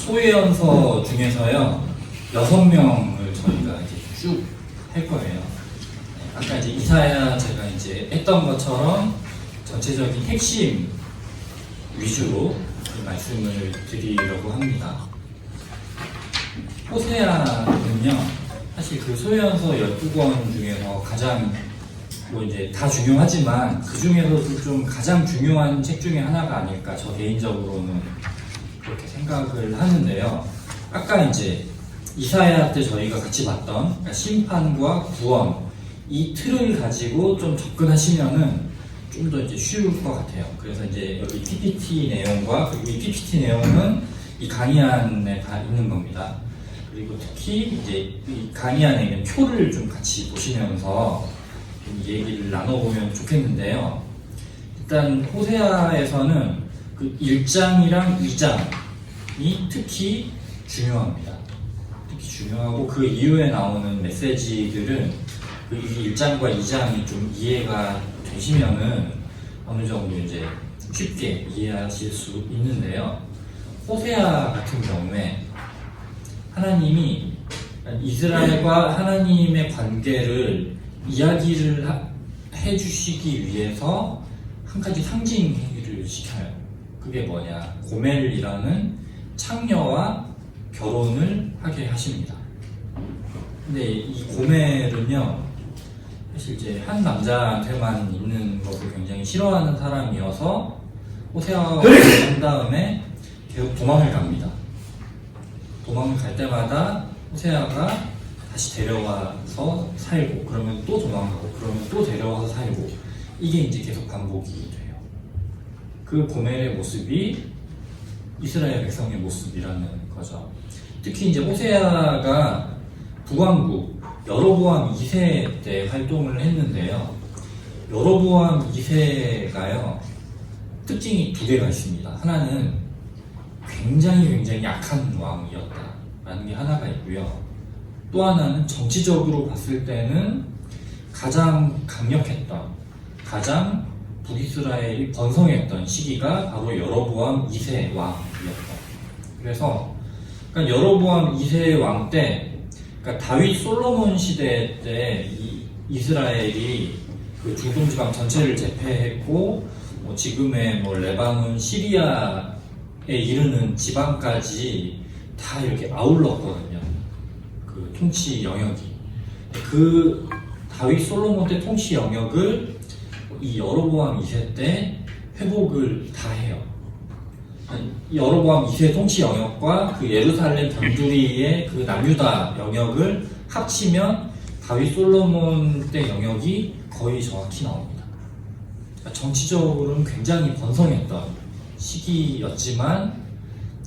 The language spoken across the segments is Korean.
소외연서 중에서요 6명을 저희가 이제 쭉 할 거예요. 아까 이제 이사야 제가 이제 했던 것처럼 전체적인 핵심 위주로 말씀을 드리려고 합니다. 호세아는요 사실 그 소외연서 12권 중에서 가장 뭐 이제 다 중요하지만 그 중에서도 좀 가장 중요한 책 중에 하나가 아닐까 저 개인적으로는 그렇게 생각을 하는데요. 아까 이제 이사야 때 저희가 같이 봤던 그러니까 심판과 구원 이 틀을 가지고 좀 접근하시면은 좀 더 이제 쉬울 것 같아요. 그래서 이제 여기 PPT 내용과 그리고 이 PPT 내용은 이 강의 안에 다 있는 겁니다. 그리고 특히 이제 이 강의 안에 있는 표를 좀 같이 보시면서 좀 얘기를 나눠보면 좋겠는데요. 일단 호세아에서는 그 1장이랑 2장이 특히 중요합니다. 특히 중요하고 그 이후에 나오는 메시지들은 그 1장과 2장이 좀 이해가 되시면은 어느 정도 이제 쉽게 이해하실 수 있는데요. 호세아 같은 경우에 하나님이 이스라엘과 하나님의 관계를 이야기를 해주시기 위해서 한 가지 상징 행위를 시켜요. 그게 뭐냐? 고멜이라는 창녀와 결혼을 하게 하십니다. 근데 이 고멜은요, 사실 이제 한 남자한테만 있는 것을 굉장히 싫어하는 사람이어서 호세아와 한 다음에 계속 도망을 갑니다. 도망을 갈 때마다 호세아가 다시 데려와서 살고, 그러면 또 도망가고, 그러면 또 데려와서 살고, 이게 이제 계속 반복이 돼요. 그 고멜의 모습이 이스라엘 백성의 모습이라는 거죠. 특히 이제 호세아가 북왕국 여로보암 2세 때 활동을 했는데요. 여로보암 2세가요 특징이 두 개가 있습니다. 하나는 굉장히 약한 왕이었다라는 게 하나가 있고요. 또 하나는 정치적으로 봤을 때는 가장 강력했던, 가장 북이스라엘이 번성했던 시기가 바로 여로보암 2세 왕이었다. 그래서 그러니까 여로보암 2세 왕 때, 그러니까 다윗 솔로몬 시대 때 이스라엘이 그 중동 지방 전체를 제패했고, 뭐 지금의 뭐 레바논, 시리아에 이르는 지방까지 다 이렇게 아울렀거든요. 그 통치 영역이. 그 다윗 솔로몬 때 통치 영역을 이 여로보암 2세 때 회복을 다 해요. 여로보암 2세 통치 영역과 그 예루살렘 변두리의 그 남유다 영역을 합치면 다윗 솔로몬 때 영역이 거의 정확히 나옵니다. 그러니까 정치적으로는 굉장히 번성했던 시기였지만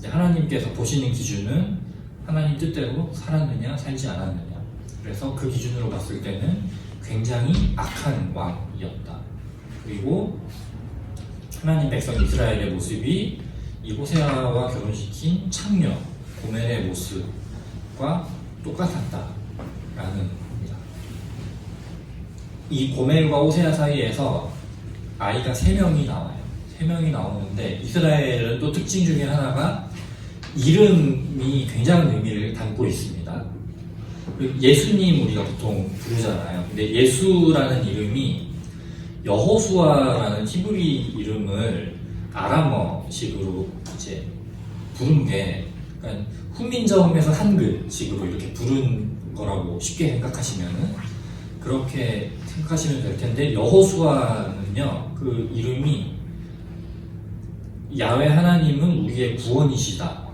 하나님께서 보시는 기준은 하나님 뜻대로 살았느냐 살지 않았느냐, 그래서 그 기준으로 봤을 때는 굉장히 악한 왕이었다. 그리고 하나님 백성 이스라엘의 모습이 이 호세아와 결혼시킨 창녀 고멜의 모습과 똑같았다라는 겁니다. 이 고멜과 호세아 사이에서 아이가 3명이 나와요. 3명이 나오는데 이스라엘은 또 특징 중에 하나가 이름이 굉장한 의미를 담고 있습니다. 예수님 우리가 보통 부르잖아요. 근데 예수라는 이름이 여호수아라는 히브리 이름을 아람어식으로 이제 부른 게, 그러니까 훈민정음에서 한글식으로 이렇게 부른 거라고 쉽게 생각하시면은 그렇게 생각하시면 될 텐데, 여호수아는요 그 이름이 야훼 하나님은 우리의 구원이시다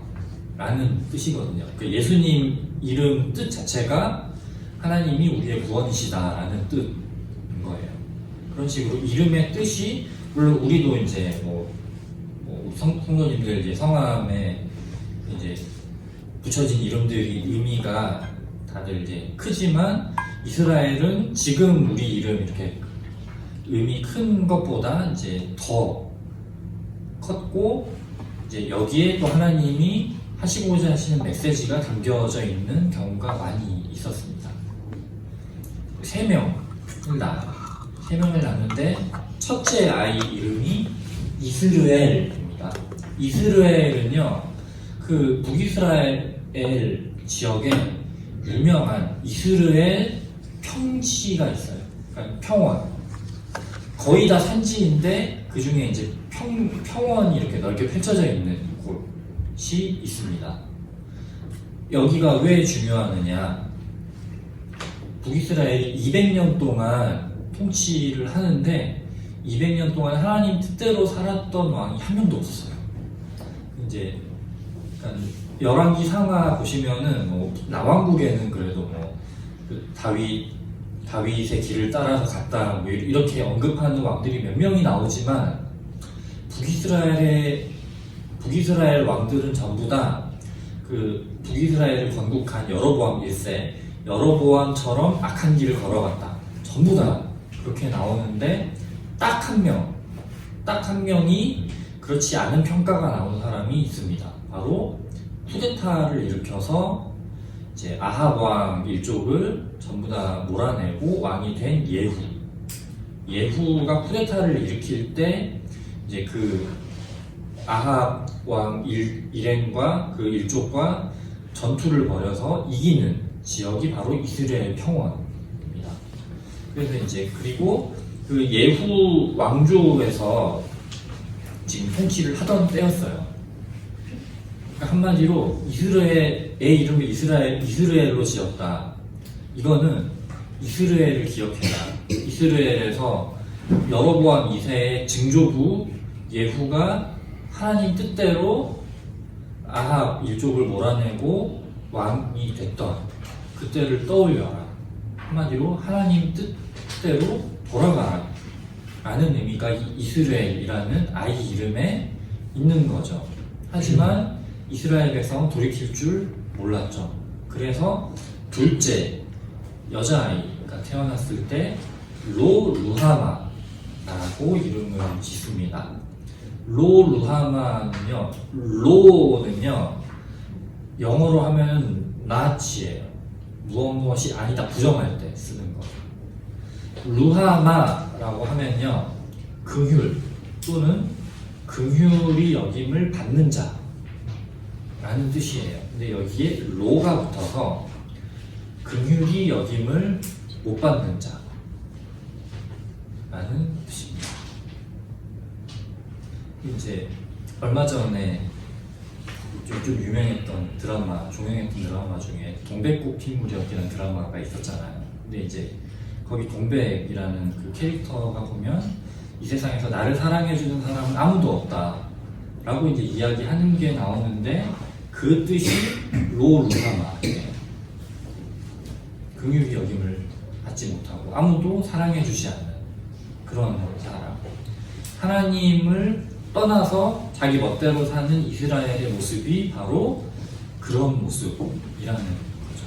라는 뜻이거든요. 그 예수님 이름 뜻 자체가 하나님이 우리의 구원이시다 라는 뜻인 거예요. 그런 식으로 이름의 뜻이, 물론 우리도 이제 성도님들 이제 성함에 이제 붙여진 이름들이 의미가 다들 이제 크지만, 이스라엘은 지금 우리 이름 이렇게 의미 큰 것보다 이제 더 컸고, 이제 여기에 또 하나님이 하시고자 하시는 메시지가 담겨져 있는 경우가 많이 있었습니다. 3명을 낳아요. 3명을 낳는데 첫째 아이 이름이 이스르엘입니다. 이스르엘은요 그 북이스라엘 지역에 유명한 이스라엘 평지가 있어요. 그러니까 평원. 거의 다 산지인데 그 중에 이제 평원이 이렇게 넓게 펼쳐져 있는 곳이 있습니다. 여기가 왜 중요하느냐? 북이스라엘이 200년 동안 통치를 하는데 200년 동안 하나님 뜻대로 살았던 왕이 한 명도 없었어요. 이제 그러니까 열왕기 상하 보시면은 뭐 남왕국에는 그래도 뭐그 다윗의 길을 따라서 갔다 뭐 이렇게 언급하는 왕들이 몇 명이 나오지만 북이스라엘 왕들은 전부 다 그 북이스라엘을 건국한 여로보암 1세 여로보암처럼 악한 길을 걸어갔다. 전부 다 그렇게 나오는데 딱 한 명이 그렇지 않은 평가가 나온 사람이 있습니다. 바로 쿠데타를 일으켜서 이제 아합 왕 일족을 전부 다 몰아내고 왕이 된 예후가 쿠데타를 일으킬 때 이제 그 아합 왕 일행과 그 일족과 전투를 벌여서 이기는 지역이 바로 이스라엘 평원입니다. 그래서 이제 그리고 그 예후 왕조에서 지금 통치를 하던 때였어요. 그러니까 한마디로 이스라엘의 이름을 이스라엘로 지었다. 이거는 이스라엘을 기억해라. 이스라엘에서 여로보암 2세의 증조부 예후가 하나님 뜻대로 아합 일족을 몰아내고 왕이 됐던 그때를 떠올려라. 한마디로 하나님 뜻대로 돌아가라 라는 의미가 이스라엘이라는 아이 이름에 있는 거죠. 하지만 이스라엘 백성은 돌이킬 줄 몰랐죠. 그래서 둘째 여자아이가 태어났을 때 루하마라고 이름을 짓습니다. 루하마는요, 로는요 영어로 하면 not이에요. 무엇이 아니다 부정할 때 쓰는 거. 루하마라고 하면요 긍휼 또는 긍휼이 여김을 받는 자라는 뜻이에요. 근데 여기에 로가 붙어서 긍휼이 여김을 못 받는 자라는 뜻입니다. 이제 얼마 전에 좀 유명했던 드라마, 종영했던 드라마 중에 동백꽃 핀무렵이라는 드라마가 있었잖아요. 근데 이제 거기 동백이라는 그 캐릭터가 보면 이 세상에서 나를 사랑해주는 사람은 아무도 없다 라고 이제 이야기하는 게 나오는데 그 뜻이 루하마예요. 긍휼히 여김을 받지 못하고 아무도 사랑해주지 않는 그런 사람. 하나님을 떠나서 자기 멋대로 사는 이스라엘의 모습이 바로 그런 모습이라는 거죠.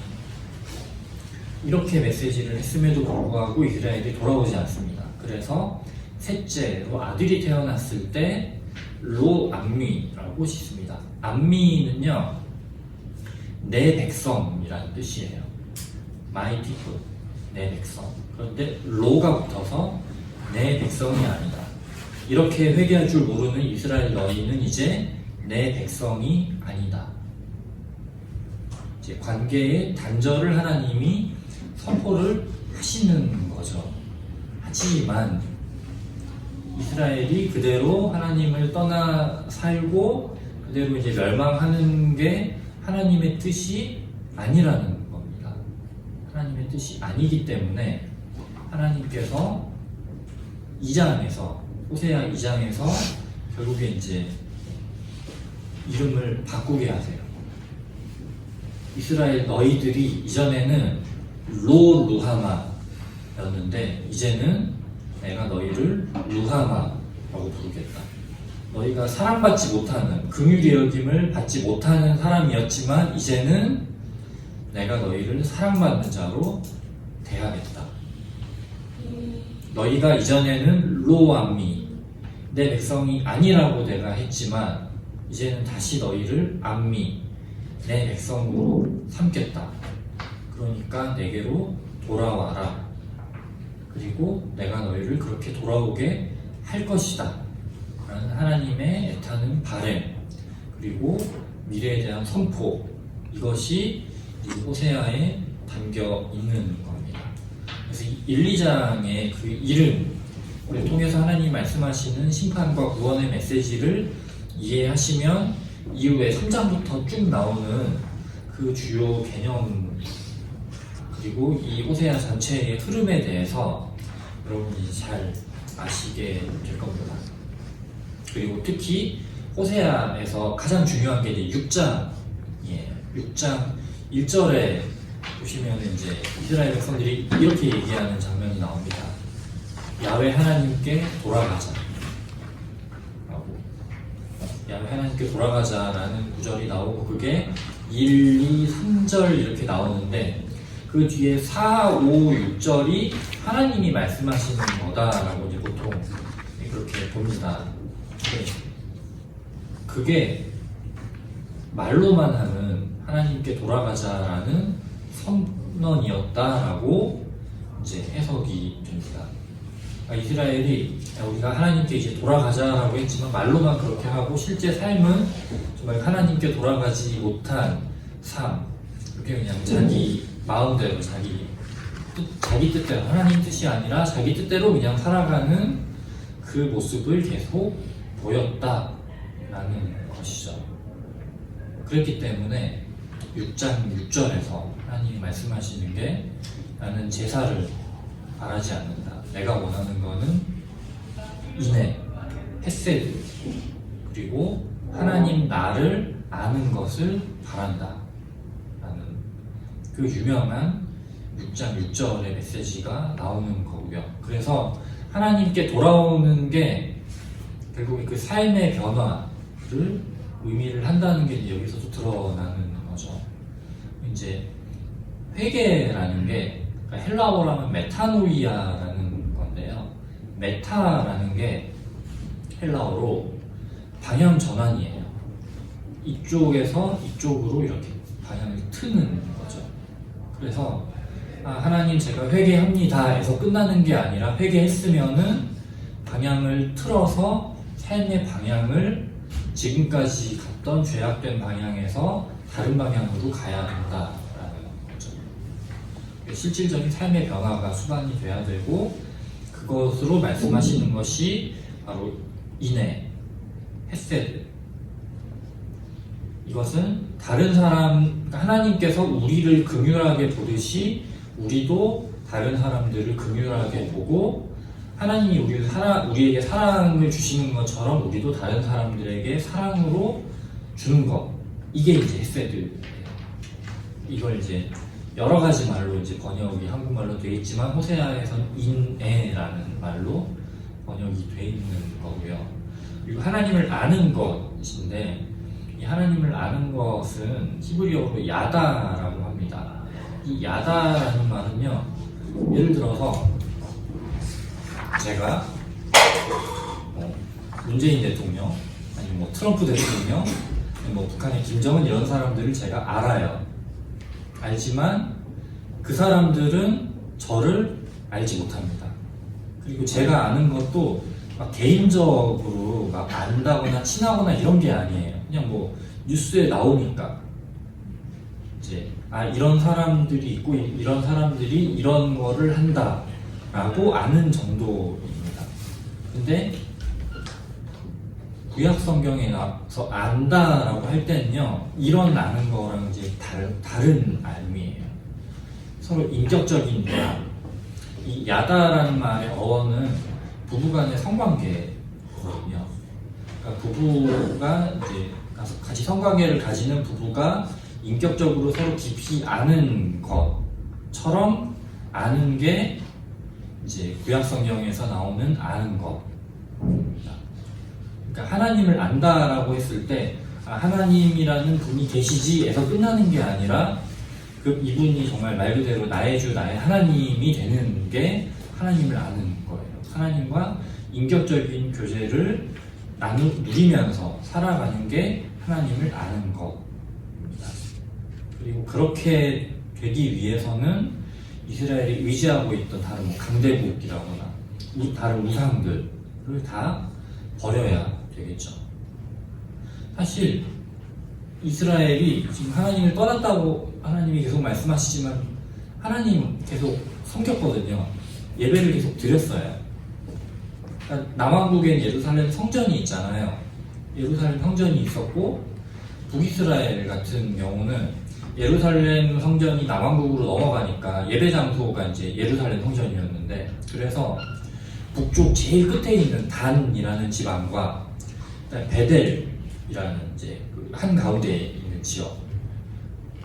이렇게 메시지를 했음에도 불구하고 이스라엘이 돌아오지 않습니다. 그래서 셋째로 아들이 태어났을 때 로암미라고 짓습니다. 암미는요 내 백성이라는 뜻이에요. My people, 내 백성. 그런데 로가 붙어서 내 백성이 아니다. 이렇게 회개할 줄 모르는 이스라엘 너희는 이제 내 백성이 아니다. 이제 관계의 단절을 하나님이 선포를 하시는 거죠. 하지만 이스라엘이 그대로 하나님을 떠나 살고 그대로 이제 멸망하는 게 하나님의 뜻이 아니라는 겁니다. 하나님의 뜻이 아니기 때문에 하나님께서 2장에서 호세아 2장에서 결국에 이제 이름을 바꾸게 하세요. 이스라엘 너희들이 이전에는 루하마였는데 이제는 내가 너희를 루하마라고 부르겠다. 너희가 사랑받지 못하는 긍휼의 여김을 받지 못하는 사람이었지만 이제는 내가 너희를 사랑받는 자로 대하겠다. 너희가 이전에는 로암미 내 백성이 아니라고 내가 했지만 이제는 다시 너희를 암미 내 백성으로 삼겠다. 그러니까 내게로 돌아와라. 그리고 내가 너희를 그렇게 돌아오게 할 것이다 라는 하나님의 애타는 바램 그리고 미래에 대한 선포, 이것이 이 호세아에 담겨 있는 겁니다. 그래서 1, 2장의 그 이름을 통해서 하나님이 말씀하시는 심판과 구원의 메시지를 이해하시면 이후에 3장부터 쭉 나오는 그 주요 개념, 그리고 이 호세아 전체의 흐름에 대해서 여러분이 잘 아시게 될 겁니다. 그리고 특히 호세아에서 가장 중요한 게 이제 6장이에요. 6장 1절에 보시면 이제 이스라엘 백성들이 이렇게 얘기하는 장면이 나옵니다. 야훼 하나님께 돌아가자. 야훼 하나님께 돌아가자라는 구절이 나오고, 그게 1, 2, 3절 이렇게 나오는데, 그 뒤에 4, 5, 6절이 하나님이 말씀하시는 거다라고 이제 보통 그렇게 봅니다. 그게 말로만 하는 하나님께 돌아가자라는 선언이었다라고 이제 해석이 됩니다. 그러니까 이스라엘이 우리가 하나님께 이제 돌아가자라고 했지만 말로만 그렇게 하고 실제 삶은 정말 하나님께 돌아가지 못한 삶, 이렇게 그냥 자기 마음대로 자기 뜻대로, 하나님 뜻이 아니라 자기 뜻대로 그냥 살아가는 그 모습을 계속 보였다라는 것이죠. 그렇기 때문에 6장 6절에서 하나님이 말씀하시는 게, 나는 제사를 바라지 않는다. 내가 원하는 거는 인애, 헤세드, 그리고 하나님 나를 아는 것을 바란다 라는 그 유명한 6장 6절의 메시지가 나오는 거고요. 그래서 하나님께 돌아오는 게 결국 그 삶의 변화를 의미를 한다는 게 여기서도 드러나는 거죠. 이제 회개라는 게, 그러니까 헬라어로 하면 메타노이아라는 건데요. 메타라는 게 헬라어로 방향 전환이에요. 이쪽에서 이쪽으로 이렇게 방향을 트는 거죠. 그래서 하나님 제가 회개합니다 해서 끝나는 게 아니라, 회개했으면은 방향을 틀어서 삶의 방향을 지금까지 갔던 죄악된 방향에서 다른 방향으로 가야 된다라는 거죠. 실질적인 삶의 변화가 수반이 돼야 되고, 그것으로 말씀하시는 것이 바로 인애, 헤세드. 이것은 다른 사람, 하나님께서 우리를 긍휼하게 보듯이 우리도 다른 사람들을 긍휼하게 보고, 하나님이 우리에게 사랑을 주시는 것처럼 우리도 다른 사람들에게 사랑으로 주는 것, 이게 이제 헤세드예요. 이걸 이제 여러 가지 말로 이제 번역이 한국말로 되어 있지만, 호세아에서는 인애라는 말로 번역이 되어 있는 거고요. 그리고 하나님을 아는 것인데, 이 하나님을 아는 것은 히브리어로 야다라고 합니다. 이 야다라는 말은요, 예를 들어서 제가 문재인 대통령, 아니면 뭐 트럼프 대통령, 뭐 북한의 김정은, 이런 사람들을 제가 알아요. 알지만 그 사람들은 저를 알지 못합니다. 그리고 제가 아는 것도 막 개인적으로 막 안다거나 친하거나 이런 게 아니에요. 그냥 뭐 뉴스에 나오니까 이제 이런 사람들이 있고 이런 사람들이 이런 거를 한다 라고 아는 정도입니다. 근데 구약 성경에 나서 안다라고 할 때는요, 이런 아는 거랑 이제 다른 알미예요. 서로 인격적인 야. 이 야다라는 말의 어원은 부부간의 성관계거든요. 그러니까 부부가 이제 같이 성관계를 가지는 부부가 인격적으로 서로 깊이 아는 것처럼 아는 게 이제 구약 성경에서 나오는 아는 것입니다. 그러니까 하나님을 안다라고 했을 때 하나님이라는 분이 계시지에서 끝나는 게 아니라, 그 이분이 정말 말 그대로 나의 주, 나의 하나님이 되는 게 하나님을 아는 거예요. 하나님과 인격적인 교제를 누리면서 살아가는 게 하나님을 아는 것입니다. 그리고 그렇게 되기 위해서는 이스라엘이 의지하고 있던 다른 뭐 강대국이라거나 다른 우상들을 다 버려야 되겠죠. 사실 이스라엘이 지금 하나님을 떠났다고 하나님이 계속 말씀하시지만 하나님 계속 섬겼거든요. 예배를 계속 드렸어요. 그러니까 남왕국엔 예루살렘 성전이 있잖아요. 예루살렘 성전이 있었고 북이스라엘 같은 경우는 예루살렘 성전이 남왕국으로 넘어가니까 예배 장소가 이제 예루살렘 성전이었는데, 그래서 북쪽 제일 끝에 있는 단이라는 지방과 베델이라는 이제 그 한가운데에 있는 지역,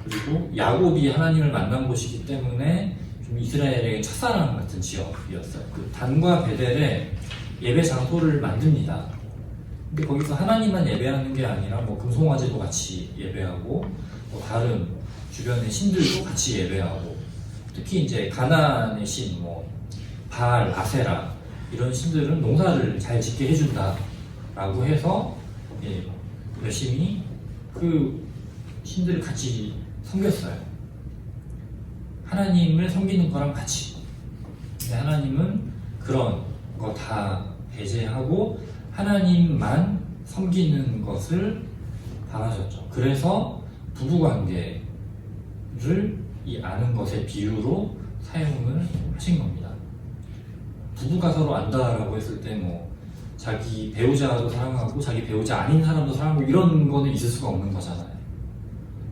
그리고 야곱이 하나님을 만난 곳이기 때문에 좀 이스라엘의 첫사랑 같은 지역이었어요. 그 단과 베델에 예배 장소를 만듭니다. 근데 거기서 하나님만 예배하는 게 아니라 뭐 금송아지도 같이 예배하고 뭐 다른 주변의 신들도 같이 예배하고, 특히 이제 가나안의 신, 뭐 바알, 아세라 이런 신들은 농사를 잘 짓게 해준다라고 해서 열심히 그 신들을 같이 섬겼어요. 하나님을 섬기는 거랑 같이. 근데 하나님은 그런 거 다 배제하고 하나님만 섬기는 것을 바라셨죠. 그래서 부부관계를 이 아는 것의 비유로 사용을 하신 겁니다. 부부가 서로 안다라고 했을 때 뭐 자기 배우자도 사랑하고 자기 배우자 아닌 사람도 사랑하고 이런 거는 있을 수가 없는 거잖아요.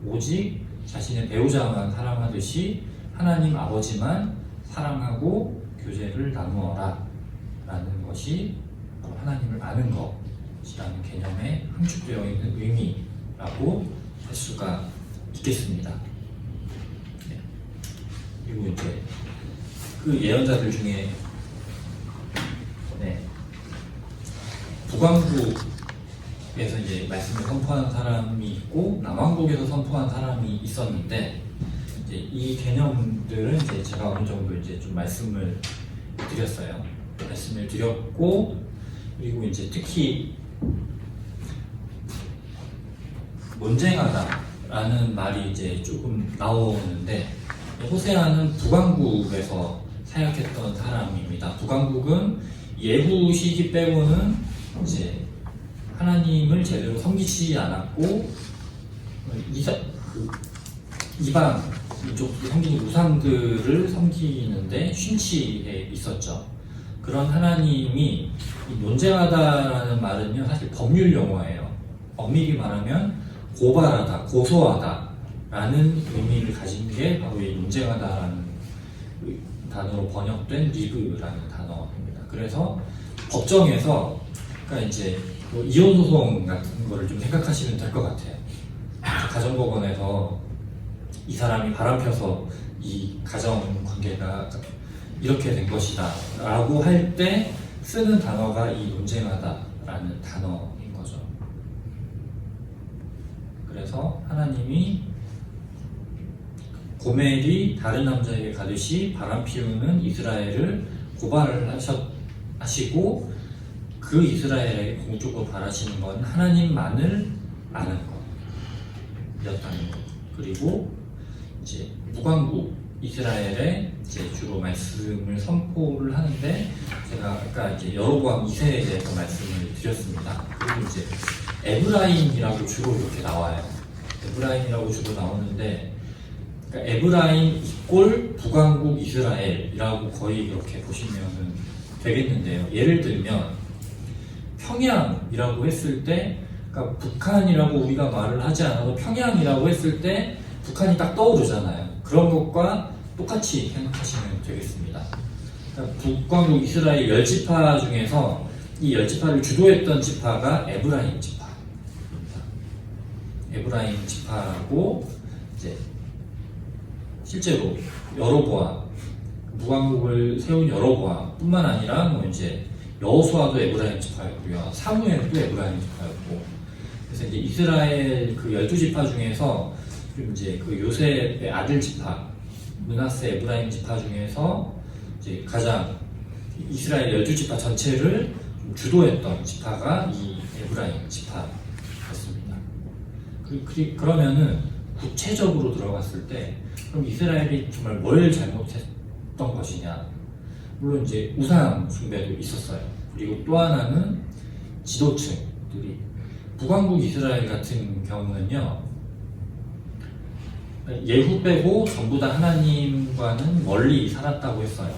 오직 자신의 배우자만 사랑하듯이 하나님 아버지만 사랑하고 교제를 나누어라 라는 것이 바로 하나님을 아는 것이라는 개념에 함축되어 있는 의미라고 할 수가 있겠습니다. 네. 그리고 이제 그 예언자들 중에 북왕국에서 이제 말씀을 선포한 사람이 있고 남왕국에서 선포한 사람이 있었는데, 이제 이 개념들은 이제 제가 어느 정도 이제 좀 말씀을 드렸고, 그리고 이제 특히 논쟁하다라는 말이 이제 조금 나오는데, 호세아는 북왕국에서 사역했던 사람입니다. 북왕국은 예후 시기 빼고는 이제 하나님을 제대로 섬기지 않았고 이방 이쪽 섬기는 우상들을 섬기는데 쉰치해 있었죠. 그런 하나님이 논쟁하다라는 말은요 사실 법률 용어예요. 엄밀히 말하면 고발하다, 고소하다라는 의미를 가진 게 바로 이 논쟁하다라는 단어로 번역된 리브라는 단어입니다. 그래서 법정에서 그러니까 이제 뭐 이혼 소송 같은 거를 좀 생각하시면 될 것 같아요. 가정법원에서 이 사람이 바람펴서 이 가정 관계가 이렇게 된 것이다 라고 할 때 쓰는 단어가 이 논쟁하다 라는 단어인 거죠. 그래서 하나님이 고멜이 다른 남자에게 가듯이 바람 피우는 이스라엘을 고발을 하시고 그 이스라엘에게 공적으로 바라시는 건 하나님만을 아는 것이었다는 것. 그리고 이제 북왕국 이스라엘에 이제 주로 말씀을 선포를 하는데, 제가 아까 이제 여로보암 2세에 대해서 말씀을 드렸습니다. 그리고 이제 에브라임이라고 주로 이렇게 나와요. 에브라임이라고 주로 나오는데, 그러니까 에브라임 이꼴 북왕국 이스라엘이라고 거의 이렇게 보시면 되겠는데요. 예를 들면 평양이라고 했을 때, 그러니까 북한이라고 우리가 말을 하지 않아도 평양이라고 했을 때 북한이 딱 떠오르잖아요. 그런 것과 똑같이 생각하시면 되겠습니다. 그러니까 북왕국 이스라엘 10지파 중에서 이 10지파를 주도했던 지파가 에브라임 지파입니다. 에브라임 지파고 이제 실제로 여로보암, 북왕국을 세운 여로보암 뿐만 아니라 뭐 이제 여호수아도 에브라임 지파였고요, 사무엘도 에브라임 지파였고, 그래서 이제 이스라엘 그 12지파 중에서 좀 이제 그 요셉의 아들 지파, 므낫세 에브라임 지파 중에서 이제 가장 이스라엘 12지파 전체를 주도했던 지파가 이 에브라임 지파였습니다. 그러면은 구체적으로 들어갔을 때 그럼 이스라엘이 정말 뭘 잘못했던 것이냐? 물론 이제 우상 숭배도 있었어요. 그리고 또 하나는 지도층들이, 북왕국 이스라엘 같은 경우는요 예후 빼고 전부 다 하나님과는 멀리 살았다고 했어요.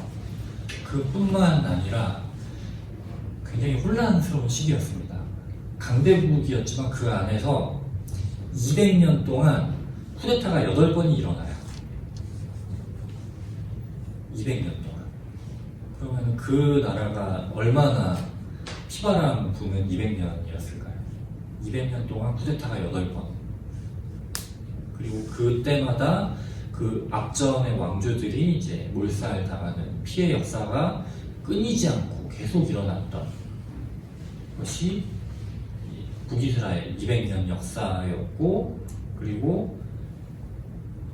그뿐만 아니라 굉장히 혼란스러운 시기였습니다. 강대국이었지만 그 안에서 200년 동안 쿠데타가 8번이 일어나요. 200년 동안. 그러면 그 나라가 얼마나 피바람 부는 200년이었을까요? 200년 동안 쿠데타가 8번. 그리고 그때마다 그 앞전의 왕조들이 이제 몰살당하는 피해 역사가 끊이지 않고 계속 일어났던 것이 북이스라엘 200년 역사였고, 그리고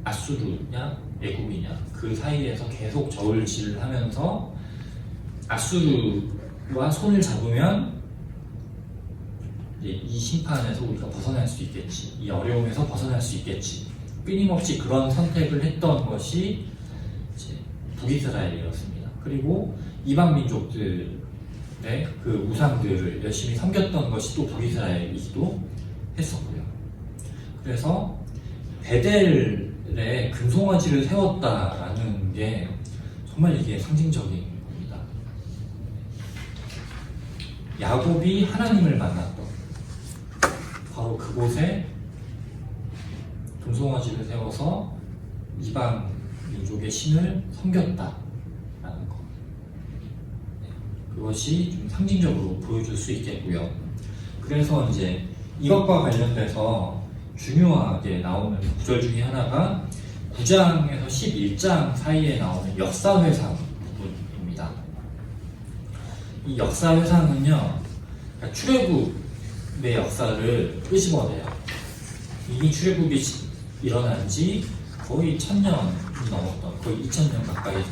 아수르냐 애굽이냐 그 사이에서 계속 저울질하면서 아수르와 손을 잡으면 이제 이 심판에서 우리가 벗어날 수 있겠지, 이 어려움에서 벗어날 수 있겠지, 끊임없이 그런 선택을 했던 것이 이제 북이스라엘이었습니다. 그리고 이방 민족들의 그 우상들을 열심히 섬겼던 것이 또 북이스라엘이기도 했었고요. 그래서 베델에 금송아지를 세웠다라는 게 정말 이게 상징적인 겁니다. 야곱이 하나님을 만났던 바로 그곳에 금송아지를 세워서 이방 민족의 신을 섬겼다라는 것. 그것이 좀 상징적으로 보여줄 수 있겠고요. 그래서 이제 이것과 관련돼서 중요하게 나오는 구절 중에 하나가 9장에서 11장 사이에 나오는 역사회상 부분입니다. 이 역사회상은요, 그러니까 출애굽의 역사를 끄집어내요. 이미 출애굽이 일어난 지 거의 1000년이 넘었던, 거의 2000년 가까이 되는,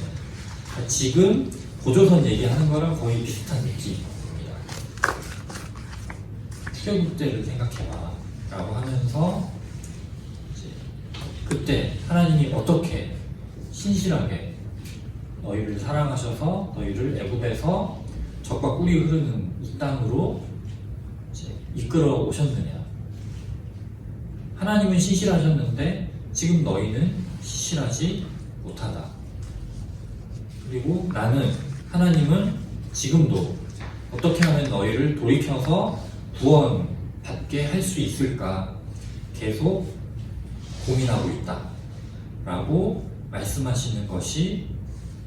그러니까 지금 고조선 얘기하는 거랑 거의 비슷한 느낌입니다. 출애굽 때를 생각해봐 라고 하면서 이제 그때 하나님이 어떻게 신실하게 너희를 사랑하셔서 너희를 애굽에서 적과 꿀이 흐르는 이 땅으로 이제 이끌어 오셨느냐. 하나님은 신실하셨는데 지금 너희는 신실하지 못하다. 그리고 나는, 하나님은 지금도 어떻게 하면 너희를 돌이켜서 구원받게 할 수 있을까 계속 고민하고 있다 라고 말씀하시는 것이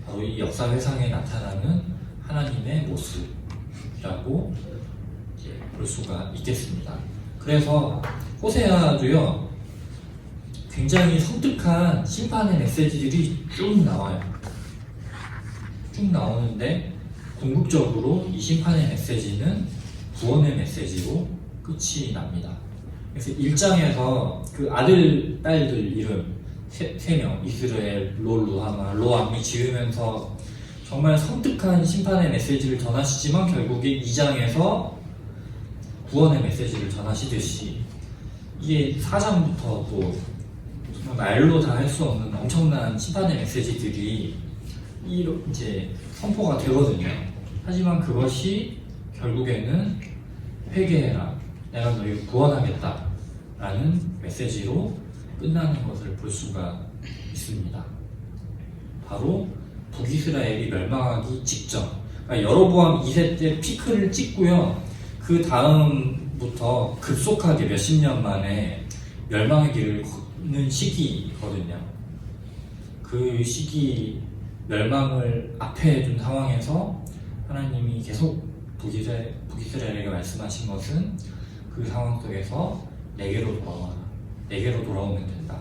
바로 이 역사회상에 나타나는 하나님의 모습이라고 볼 수가 있겠습니다. 그래서 호세아도요, 굉장히 섬뜩한 심판의 메시지들이 쭉 나와요. 쭉 나오는데 궁극적으로 이 심판의 메시지는 구원의 메시지로 끝이 납니다. 그래서 1장에서 그 아들, 딸들 이름 3명, 이스라엘, 루하마, 로암이 지으면서 정말 섬뜩한 심판의 메시지를 전하시지만 결국에 2장에서 구원의 메시지를 전하시듯이 이게 4장부터도 정말 말로 다 할 수 없는 엄청난 심판의 메시지들이 이제 선포가 되거든요. 하지만 그것이 결국에는 회개해라, 내가 너희를 구원하겠다 라는 메시지로 끝나는 것을 볼 수가 있습니다. 바로 북이스라엘이 멸망하기 직전, 그러니까 여로보암 2세 때 피크를 찍고요, 그 다음부터 급속하게 몇십 년 만에 멸망의 길을 걷는 시기거든요. 그 시기 멸망을 앞에 둔 상황에서 하나님이 계속 북이스라엘에게 말씀하신 것은 그 상황 속에서 내게로 돌아와라, 내게로 돌아오면 된다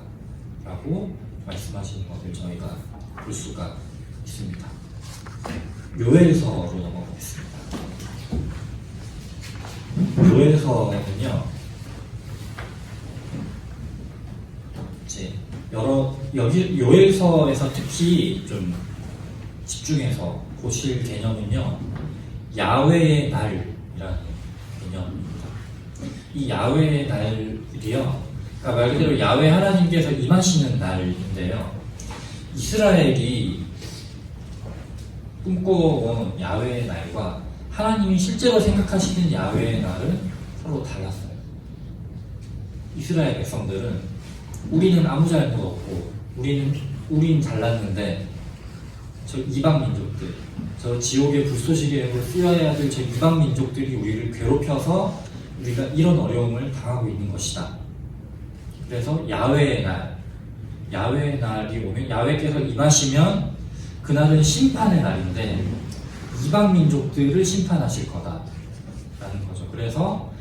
라고 말씀하시는 것을 저희가 볼 수가 있습니다. 요엘서로 넘어가겠습니다. 요엘서는요, 이제 여기 요엘서에서 특히 좀 집중해서 보실 개념은요, 야훼의 날이라는 개념입니다. 이 야훼의 날이요, 그러니까 말 그대로 야훼 하나님께서 임하시는 날인데요, 이스라엘이 꿈꿔온 야훼의 날과 하나님이 실제로 생각하시는 야훼의 날은 서로 달랐어요. 이스라엘 백성들은 우리는 아무 잘못 없고 우린 잘났는데 저 이방 민족들, 저 지옥의 불쏘시개로 쓰여야 될 저 이방 민족들이 우리를 괴롭혀서 우리가 이런 어려움을 당하고 있는 것이다. 그래서 야훼의 날이 오면, 야훼께서 임하시면 그날은 심판의 날인데 이방 민족들을 심판하실 거다라는 거죠. 그래서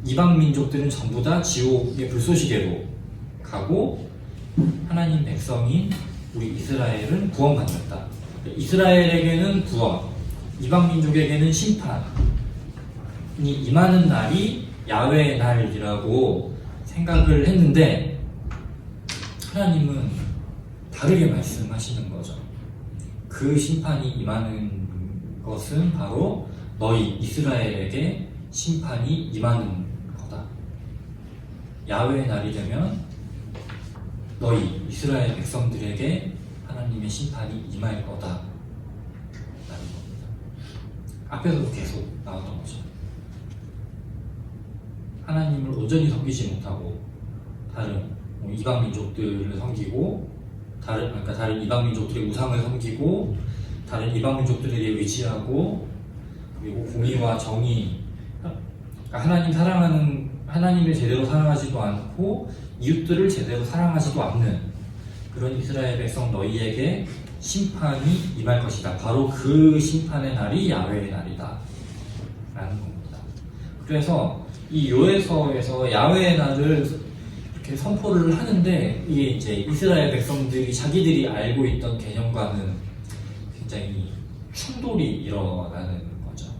이방 민족들은 전부 다 지옥의 불쏘시개로 가고 하나님 백성인 우리 이스라엘은 구원받는다. 이스라엘에게는 구원, 이방 민족에게는 심판이 임하는 날이 야훼의 날이라고 생각을 했는데 하나님은 다르게 말씀하시는 거죠. 그 심판이 임하는 것은 바로 너희 이스라엘에게 심판이 임하는 거다. 야훼의 날이 되면 너희 이스라엘 백성들에게 하나님의 심판이 임할 거다 라는 겁니다. 앞에서도 계속 나왔던 거죠. 하나님을 온전히 섬기지 못하고 다른 이방 민족들을 섬기고 다른 이방 민족들의 우상을 섬기고 다른 이방 민족들에게 의지하고 그리고 공의와 정의, 하나님을 제대로 사랑하지도 않고 이웃들을 제대로 사랑하지도 않는 그런 이스라엘 백성 너희에게 심판이 임할 것이다. 바로 그 심판의 날이 야훼의 날이다 라는 겁니다. 그래서 이 요에서에서 야훼의 날을 이렇게 선포를 하는데 이게 이제 이스라엘 백성들이 자기들이 알고 있던 개념과는 굉장히 충돌이 일어나는 거죠.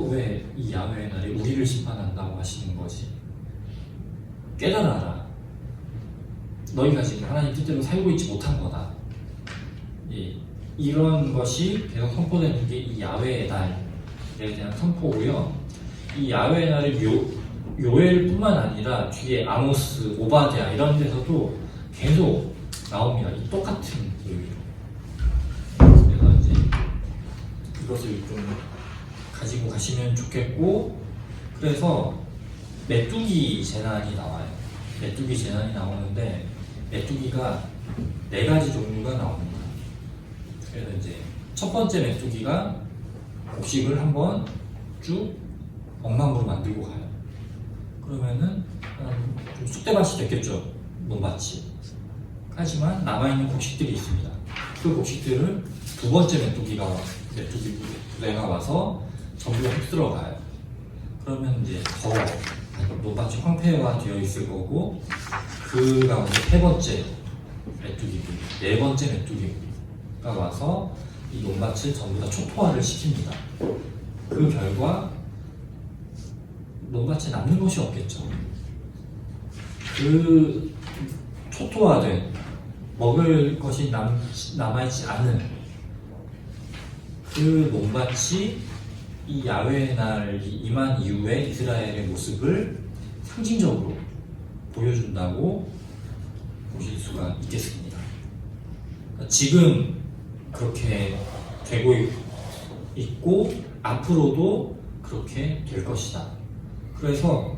왜 이 야훼의 날에 우리를 심판한다고 하시는 거지? 깨달아라. 너희가 지금 하나님 뜻대로 살고 있지 못한 거다. 이런 것이 계속 선포되는 게 이 야훼의 날에 대한 선포고요. 이 야훼의 날을 요엘뿐만 아니라 뒤에 아모스, 오바댜 이런 데서도 계속 나옵니다. 이 똑같은 의미로. 그래서 이제 이것을 좀 가지고 가시면 좋겠고, 그래서 메뚜기 재난이 나와요. 메뚜기 재난이 나오는데 메뚜기가 4가지 종류가 나옵니다. 그래서 이제 첫 번째 메뚜기가 곡식을 한번 쭉 엉망으로 만들고 가요. 그러면은 좀 쑥대밭이 됐겠죠, 논밭이. 하지만 남아있는 곡식들이 있습니다. 그 곡식들을 두 번째 메뚜기 부대가 와서 전부 다 휩쓸어가요. 그러면 이제 더 논밭이 황폐화 되어 있을 거고, 그 가운데 세 번째 메뚜기 부대, 네 번째 메뚜기가 와서 이 논밭을 전부 다 초토화를 시킵니다. 그 결과 논밭에 남는 것이 없겠죠. 그 초토화된 먹을 것이 남아있지 않은 그 논밭이 이 야훼의 날이 임한 이후에 이스라엘의 모습을 상징적으로 보여준다고 보실 수가 있겠습니다. 지금 그렇게 되고 있고 앞으로도 그렇게 될 것이다. 그래서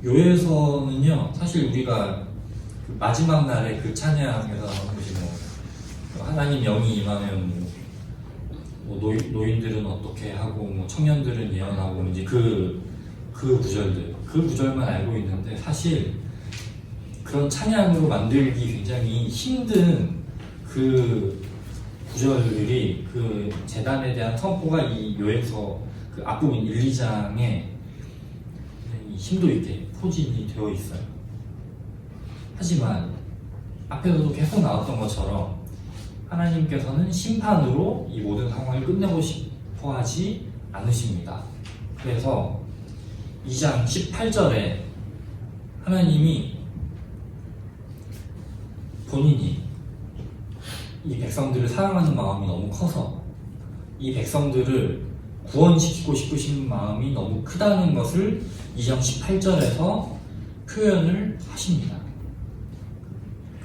요에서는요, 사실 우리가 그 마지막 날에 그 찬양에서 하나님 영이 임하면 노인들은 어떻게 하고 청년들은 예언하고 이제 그 구절만 알고 있는데, 사실 그런 찬양으로 만들기 굉장히 힘든 그 구절들이 그 제단에 대한 선포가 이 요에서 그 앞부분 1, 2장에 힘도 있게 포진이 되어 있어요. 하지만 앞에서도 계속 나왔던 것처럼 하나님께서는 심판으로 이 모든 상황을 끝내고 싶어 하지 않으십니다. 그래서 2장 18절에 하나님이 본인이 이 백성들을 사랑하는 마음이 너무 커서 이 백성들을 구원시키고 싶으신 마음이 너무 크다는 것을 2장 18절에서 표현을 하십니다.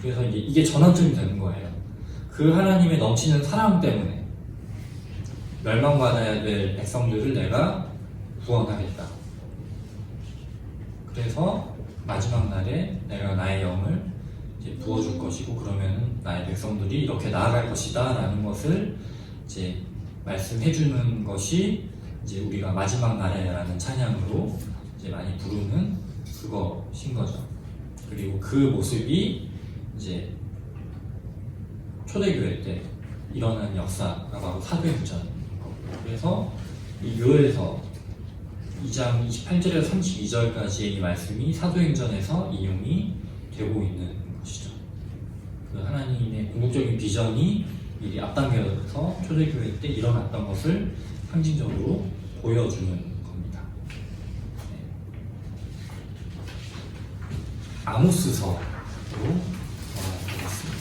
그래서 이게 전환점이 되는 거예요. 그 하나님의 넘치는 사랑 때문에 멸망받아야 될 백성들을 내가 구원하겠다. 그래서 마지막 날에 내가 나의 영을 이제 부어줄 것이고 그러면 나의 백성들이 이렇게 나아갈 것이다 라는 것을 이제 말씀해주는 것이 이제 우리가 마지막 날에라는 찬양으로 이제 많이 부르는 그것인 거죠. 그리고 그 모습이 이제 초대교회 때 일어난 역사가 바로 사도행전인 거고, 그래서 이 묘에서 2장 28절에서 32절까지의 이 말씀이 사도행전에서 인용이 되고 있는 것이죠. 그 하나님의 궁극적인 비전이 미리 앞당겨서 초대교회 때 일어났던 것을 상징적으로 보여주는 겁니다. 네. 아모스서로 넘어가겠습니다.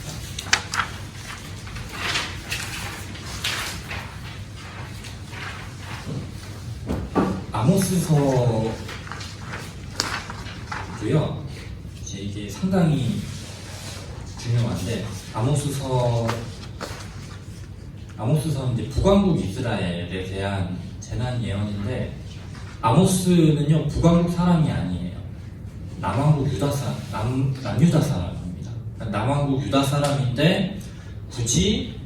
아모스서도요, 이제 이게 상당히 중요한데, 아모스서는 이제 북왕국 이스라엘에 대한 재난 예언인데, 아모스는요 북왕국 사람이 아니에요. 남왕국 남유다 사람입니다. 그러니까 남왕국 유다 사람인데 굳이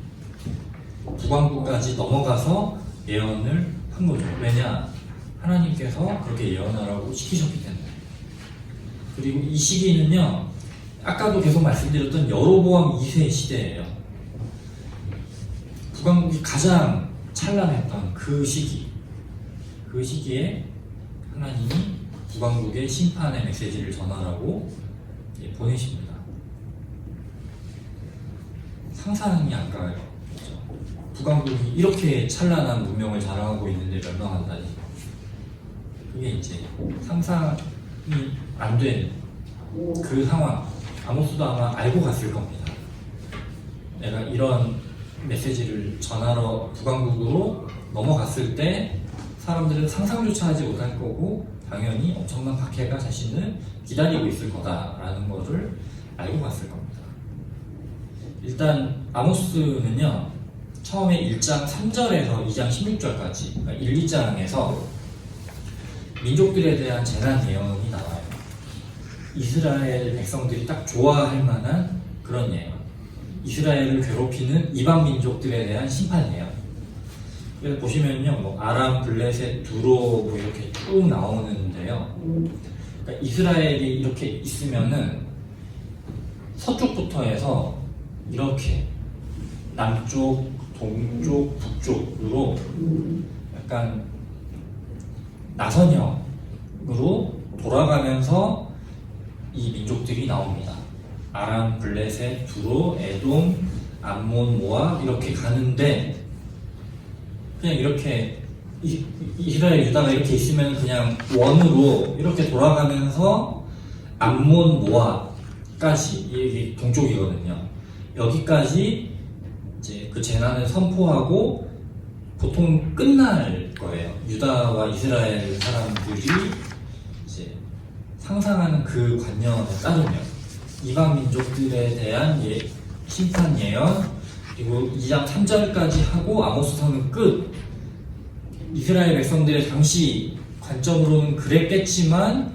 북왕국까지 넘어가서 예언을 한 거죠. 왜냐? 하나님께서 그렇게 예언하라고 시키셨기 때문에. 그리고 이 시기는요, 아까도 계속 말씀드렸던 여로보암 2세 시대예요. 북왕국이 가장 찬란했던 그 시기에 하나님이 북왕국의 심판의 메시지를 전하라고 보내십니다. 상상이 안 가요. 그렇죠? 북왕국이 이렇게 찬란한 문명을 자랑하고 있는데 멸망한다니. 그게 이제 상상이 안 된 그 상황. 아모스도 아마 알고 갔을 겁니다. 내가 이런 메시지를 전하러 북왕국으로 넘어갔을 때 사람들은 상상조차 하지 못할 거고 당연히 엄청난 박해가 자신을 기다리고 있을 거다라는 것을 알고 갔을 겁니다. 일단 아모스는요, 처음에 1장 3절에서 2장 16절까지, 그러니까 1, 2장에서 민족들에 대한 재난 예언이 나와요. 이스라엘 백성들이 딱 좋아할 만한 그런 예언. 이스라엘을 괴롭히는 이방 민족들에 대한 심판 예언. 그래서 보시면요, 뭐 아람, 블레셋, 두로 뭐 이렇게 쭉 나오는데요. 그러니까 이스라엘이 이렇게 있으면은 서쪽부터 해서 이렇게 남쪽, 동쪽, 북쪽으로 약간 나선형으로 돌아가면서 이 민족들이 나옵니다. 아람, 블레셋, 두로, 에돔, 암몬, 모압 이렇게 가는데 그냥 이렇게 이스라엘 유다가 이렇게 있으면 그냥 원으로 이렇게 돌아가면서 암몬, 모압까지, 이게 동쪽이거든요. 여기까지 이제 그 재난을 선포하고 보통 끝날 거예요. 유다와 이스라엘 사람들이 이제 상상하는 그 관념에 따르면 이방 민족들에 대한 심판 예언, 그리고 2장 3절까지 하고 아모스서는 끝. 이스라엘 백성들의 당시 관점으로는 그랬겠지만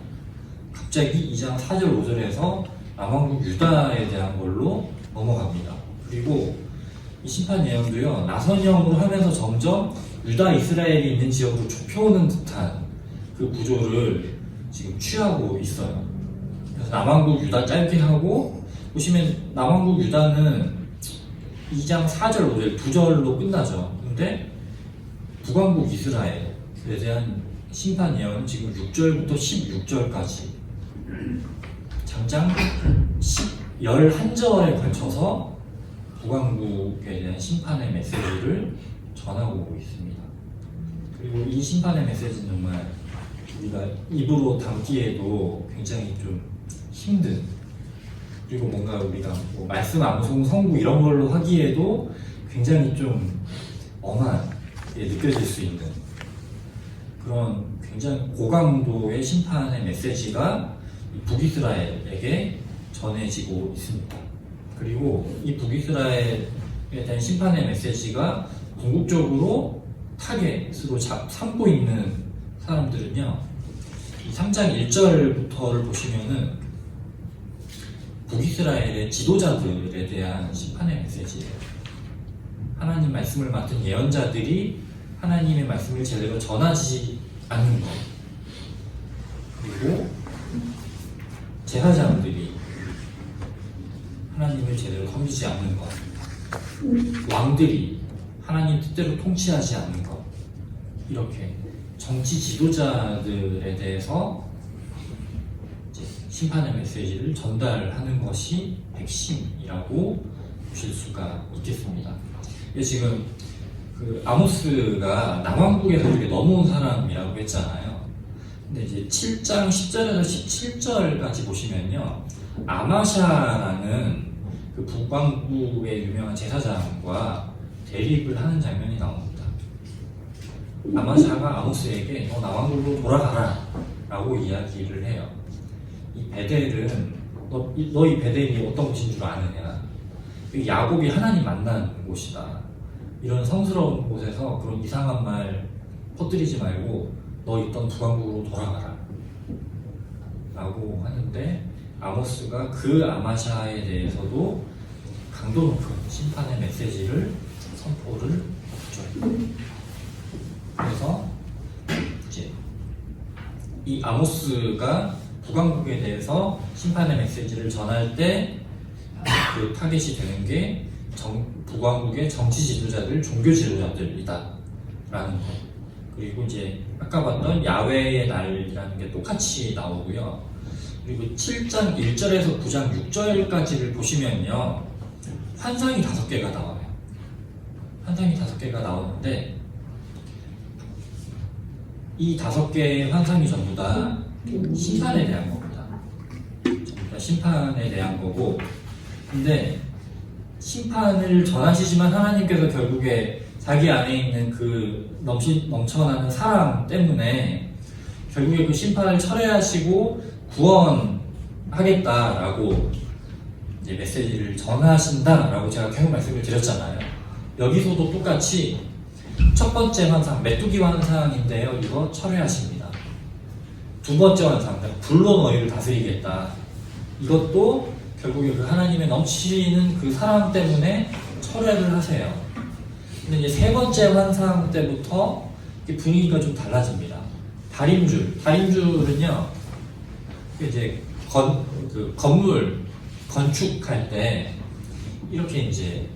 갑자기 2장 4절 5절에서 남왕국 유다에 대한 걸로 넘어갑니다. 그리고 이 심판 예언도요, 나선형으로 하면서 점점 유다 이스라엘이 있는 지역으로 좁혀오는 듯한 그 구조를 지금 취하고 있어요. 그래서 남왕국 유다 짧게 하고, 보시면 남왕국 유다는 2장 4절 5절 2절로 끝나죠. 근데 북왕국 이스라엘에 대한 심판 예언은 지금 6절부터 16절까지 장장 11절에 걸쳐서 북왕국에 대한 심판의 메시지를 전하고 있습니다. 그리고 이 심판의 메시지는 정말 우리가 입으로 담기에도 굉장히 좀 힘든, 그리고 뭔가 우리가 뭐 말씀, 암송, 성구 이런 걸로 하기에도 굉장히 좀 엄하게 느껴질 수 있는 그런 굉장히 고강도의 심판의 메시지가 북이스라엘에게 전해지고 있습니다. 그리고 이 북이스라엘에 대한 심판의 메시지가 궁극적으로 타겟으로 삼고 있는 사람들은요, 이 3장 1절부터를 보시면은 북이스라엘의 지도자들에 대한 심판의 메시지예요. 하나님 말씀을 맡은 예언자들이 하나님의 말씀을 제대로 전하지 않는 것, 그리고 제사장들이 하나님을 제대로 섬기지 않는 것, 왕들이 하나님 뜻대로 통치하지 않는 것, 이렇게 정치 지도자들에 대해서 이제 심판의 메시지를 전달하는 것이 핵심이라고 보실 수가 있겠습니다. 지금 그 아모스가 남왕국에서 이렇게 넘어온 사람이라고 했잖아요. 근데 이제 7장 10절에서 17절까지 보시면요, 아마샤라는 그 북왕국의 유명한 제사장과 대립을 하는 장면이 나옵니다. 아마샤가 아모스에게 너 남왕국으로 돌아가라 라고 이야기를 해요. 이 베델은 너 이 베델이 어떤 곳인 줄 아느냐, 야곱이 하나님 만난 곳이다. 이런 성스러운 곳에서 그런 이상한 말 퍼뜨리지 말고 너 있던 북왕국으로 돌아가라 라고 하는데, 아모스가 그 아마샤에 대해서도 강도 높은 심판의 메시지를 선포를 했죠. 그래서 이제 이 아모스가 북왕국에 대해서 심판의 메시지를 전할 때 그 타겟이 되는 게 북왕국의 정치 지도자들, 종교 지도자들이다 라는 것. 그리고 이제 아까 봤던 야훼의 날이라는 게 똑같이 나오고요. 그리고 7장 1절에서 9장 6절까지를 보시면요, 환상이 5개가 나와요. 환상이 5개가 나오는데, 이 5개의 환상이 전부 다 심판에 대한 겁니다. 전부 다 심판에 대한 거고, 근데 심판을 전하시지만 하나님께서 결국에 자기 안에 있는 그 넘쳐나는 사랑 때문에 결국에 그 심판을 철회하시고 구원하겠다라고 이제 메시지를 전하신다라고 제가 계속 말씀을 드렸잖아요. 여기서도 똑같이 첫 번째 환상, 메뚜기 환상인데요, 이거 철회하십니다. 두 번째 환상, 불로 너희를 다스리겠다. 이것도 결국에 그 하나님의 넘치는 그 사랑 때문에 철회를 하세요. 근데 이제 세 번째 환상 때부터 분위기가 좀 달라집니다. 다림줄은요, 이제 건물 건축할 때 이렇게 이제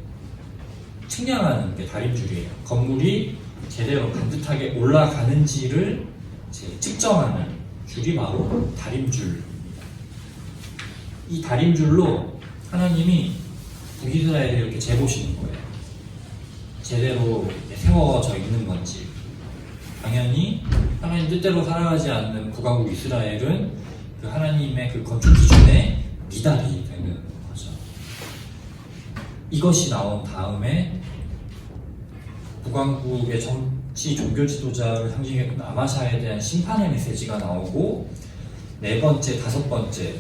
측량하는 게 다림줄이에요. 건물이 제대로 반듯하게 올라가는지를 측정하는 줄이 바로 다림줄입니다. 이 다림줄로 하나님이 북이스라엘을 이렇게 재보시는 거예요. 제대로 세워져 있는 건지. 당연히 하나님 뜻대로 살아가지 않는 북왕국 이스라엘은 그 하나님의 그 건축 기준에 미달이 되는 거죠. 이것이 나온 다음에 북왕국의 정치 종교 지도자를 상징했던 아마샤에 대한 심판의 메시지가 나오고, 네 번째, 다섯 번째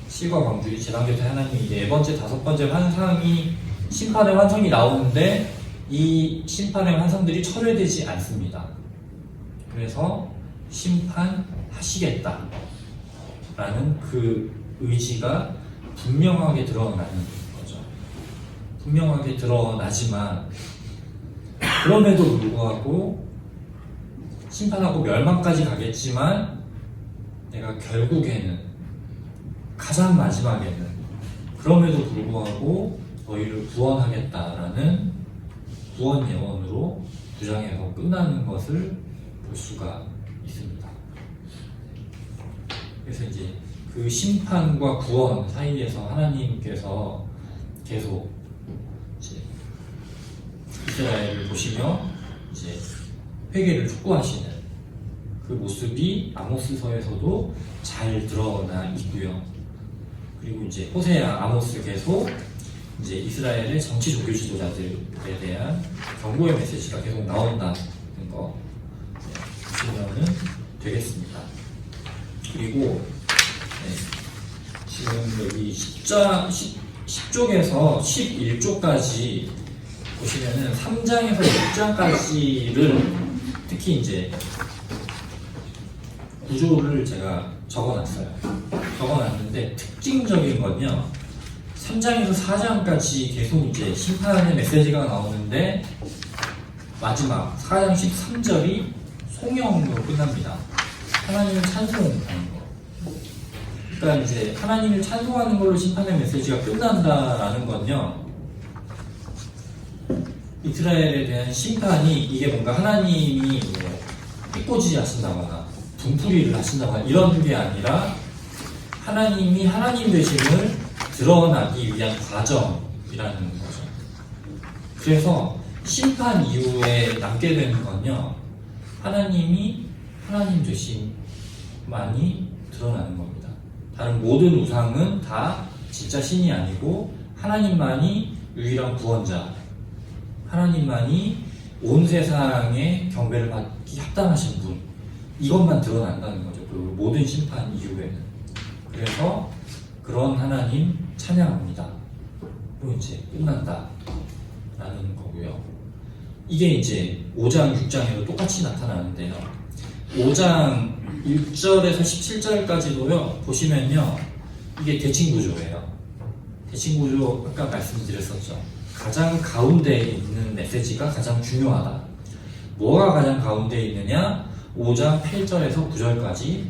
실과 광주리 제단교태 하나님이 네 번째, 다섯 번째 환상이 심판의 환상이 나오는데 이 심판의 환상들이 철회되지 않습니다. 그래서 심판하시겠다 라는 그 의지가 분명하게 드러나는 거죠. 분명하게 드러나지만 그럼에도 불구하고 심판하고 멸망까지 가겠지만 내가 결국에는 가장 마지막에는 그럼에도 불구하고 너희를 구원하겠다라는 구원 예언으로 주장해서 끝나는 것을 볼 수가 있습니다. 그래서 이제 그 심판과 구원 사이에서 하나님께서 계속 이제 이스라엘을 보시며 이제 회개를 촉구하시는 그 모습이 아모스서에서도 잘 드러나 있고요. 그리고 이제 호세아, 아모스 계속 이제 이스라엘의 정치 종교 지도자들에 대한 경고의 메시지가 계속 나온다는 거 보시면은 되겠습니다. 그리고 지금 여기 10쪽에서 11쪽까지 보시면은 3장에서 6장까지를 특히 이제 구조를 제가 적어놨어요. 적어놨는데 특징적인 건요. 3장에서 4장까지 계속 이제 심판의 메시지가 나오는데 마지막 4장 13절이 송영으로 끝납니다. 하나님을 찬송하는 거. 그러니까 이제 하나님을 찬송하는 걸로 심판의 메시지가 끝난다라는 건요. 이스라엘에 대한 심판이 이게 뭔가 하나님이 삐꼬지 하신다거나 분풀이를 하신다거나 이런 게 아니라 하나님이 하나님 되심을 드러나기 위한 과정이라는 거죠. 그래서 심판 이후에 남게 되는 건요. 하나님이 하나님 되심만이 드러나는 겁니다. 다른 모든 우상은 다 진짜 신이 아니고 하나님만이 유일한 구원자, 하나님만이 온 세상의 경배를 받기 합당하신 분, 이것만 드러난다는 거죠. 그 모든 심판 이후에는. 그래서 그런 하나님 찬양합니다. 그리고 이제 끝난다 라는 거고요. 이게 이제 5장, 6장에도 똑같이 나타나는데요. 5장 1절에서 17절까지도요, 보시면요, 이게 대칭구조예요. 대칭구조 아까 말씀드렸었죠. 가장 가운데에 있는 메시지가 가장 중요하다. 뭐가 가장 가운데에 있느냐? 5장 8절에서 9절까지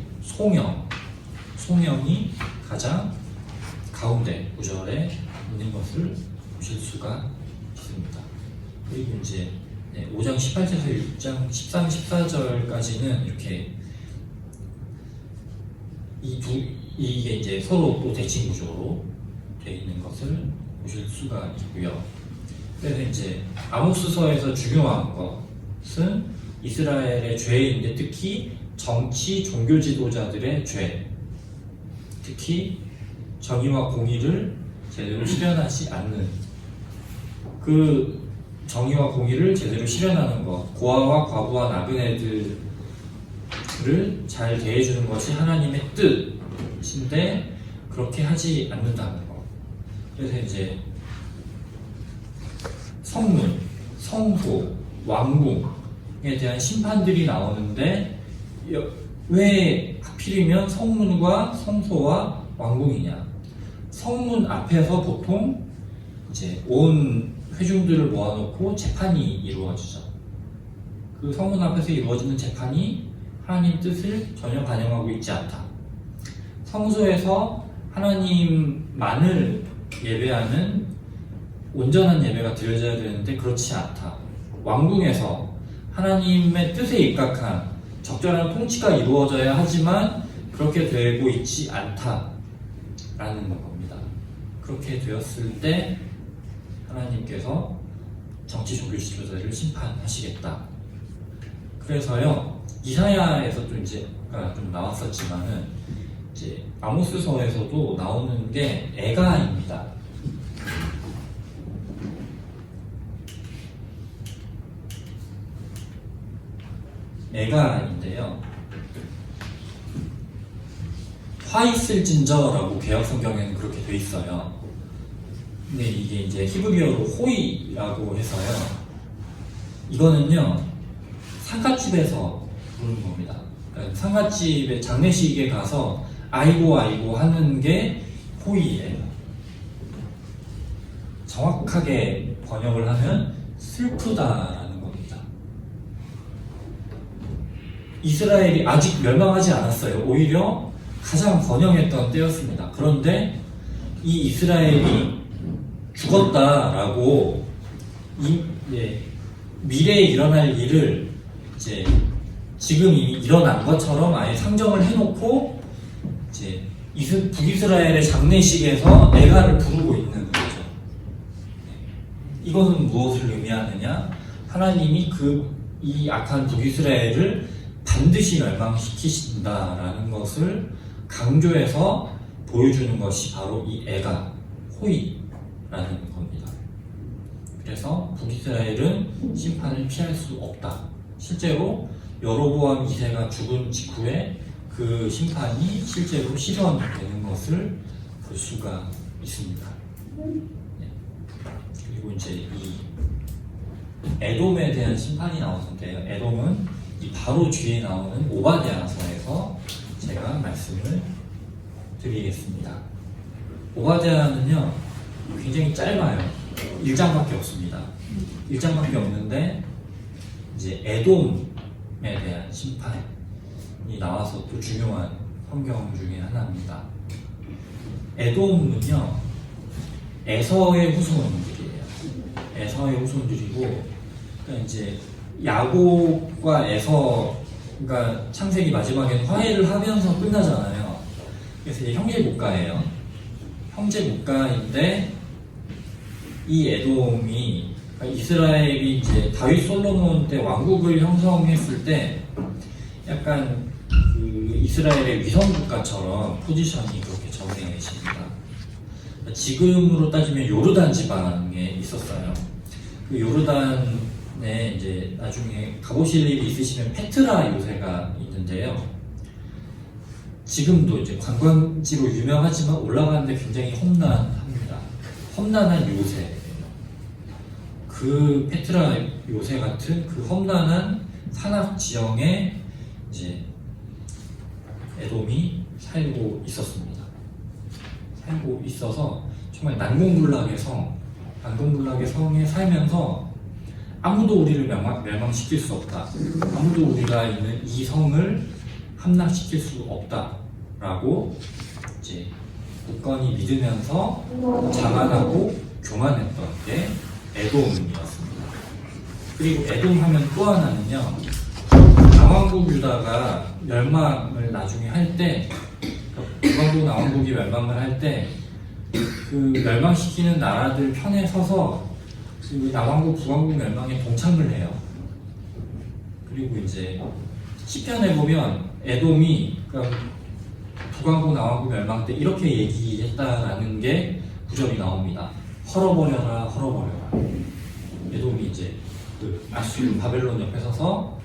송영이 가장 가운데 구절에 있는 것을 보실 수가 있습니다. 그리고 이제 5장 18절에서 6장 13, 14절까지는 이렇게 이게 이제 서로 또 대칭 구조로 되어 있는 것을 보실 수가 있고요. 그래서 이제 아모스서에서 중요한 것은 이스라엘의 죄인데 특히 정치 종교 지도자들의 죄, 특히 정의와 공의를 제대로 실현하지 않는 그 정의와 공의를 제대로 실현하는 것, 고아와 과부와 나그네들을 잘 대해주는 것이 하나님의 뜻인데 그렇게 하지 않는다는 것. 그래서 이제 성문, 성소, 왕궁에 대한 심판들이 나오는데 왜 하필이면 성문과 성소와 왕궁이냐? 성문 앞에서 보통 이제 온 회중들을 모아놓고 재판이 이루어지죠. 그 성문 앞에서 이루어지는 재판이 하나님 뜻을 전혀 반영하고 있지 않다. 성소에서 하나님만을 예배하는 온전한 예배가 드려져야 되는데 그렇지 않다. 왕궁에서 하나님의 뜻에 입각한 적절한 통치가 이루어져야 하지만 그렇게 되고 있지 않다라는 겁니다. 그렇게 되었을 때 하나님께서 정치 종교 지도자들을 심판하시겠다. 그래서요, 이사야에서도 이제 좀 나왔었지만은 이제 아모스서에서도 나오는 게 애가입니다. 애가인데요. 화 있을진저라고 개혁성경에는 그렇게 돼 있어요. 근데 이게 이제 히브리어로 호이라고 해서요. 이거는요, 상갓집에서 부르는 겁니다. 그러니까 상갓집에 장례식에 가서 아이고 아이고 하는 게 호이예요. 정확하게 번역을 하면 슬프다라는 겁니다. 이스라엘이 아직 멸망하지 않았어요. 오히려 가장 번영했던 때였습니다. 그런데 이 이스라엘이 죽었다라고 미래에 일어날 일을 이제 지금 이미 일어난 것처럼 아예 상정을 해놓고 이제 북이스라엘의 장례식에서 애가를 부르고 있는 거죠. 이것은 무엇을 의미하느냐? 하나님이 이 악한 북이스라엘을 반드시 멸망시키신다라는 것을 강조해서 보여주는 것이 바로 이 애가 호이라는 겁니다. 그래서 북이스라엘은 심판을 피할 수 없다. 실제로 여로보암 2세가 죽은 직후에 그 심판이 실제로 실현되는 것을 볼 수가 있습니다. 네. 그리고 이제 이 에돔에 대한 심판이 나오는데요. 에돔은 이 바로 뒤에 나오는 오바댜서에서 대해서 제가 말씀을 드리겠습니다. 오바댜는요 굉장히 짧아요. 1장밖에 없습니다. 1장밖에 없는데 이제 에돔에 대한 심판이 나와서 또 중요한 성경 중에 하나입니다. 에돔은요 에서의 후손들이에요. 에서의 후손들이고, 그러니까 이제 야곱과 에서가 창세기 마지막에는 화해를 하면서 끝나잖아요. 그래서 이제 형제 국가예요. 형제 국가인데 이 에돔이, 그러니까 이스라엘이 이제 다윗 솔로몬 때 왕국을 형성했을 때 약간 그 이스라엘의 위성 국가처럼 포지션이 그렇게 정해집니다. 지금으로 따지면 요르단 지방에 있었어요. 그 요르단에 이제 나중에 가보실 일이 있으시면 페트라 요새가 있는데요. 지금도 이제 관광지로 유명하지만 올라가는데 굉장히 험난합니다. 험난한 요새예요. 그 페트라 요새 같은 그 험난한 산악 지형에 이제 에돔이 살고 있었습니다. 살고 있어서 정말 난공불락의 성에 살면서 아무도 우리를 멸망시킬 수 없다. 아무도 우리가 있는 이 성을 함락시킬 수 없다라고 이제 굳건히 믿으면서 자만하고 교만했던 게 에돔이었습니다. 그리고 에돔 하면 또 하나는요, 남왕국 유다가 멸망을 나중에 할 때, 북왕국 남왕국이 멸망을 할 때 그 멸망시키는 나라들 편에 서서 그 남왕국 북왕국 멸망에 동참을 해요. 그리고 이제 시편에 보면 에돔이 그러니까 북왕국 남왕국 멸망 때 이렇게 얘기했다라는 게 구절이 나옵니다. 헐어버려라 헐어버려라. 에돔이 이제 그 아수르 바벨론 옆에 서서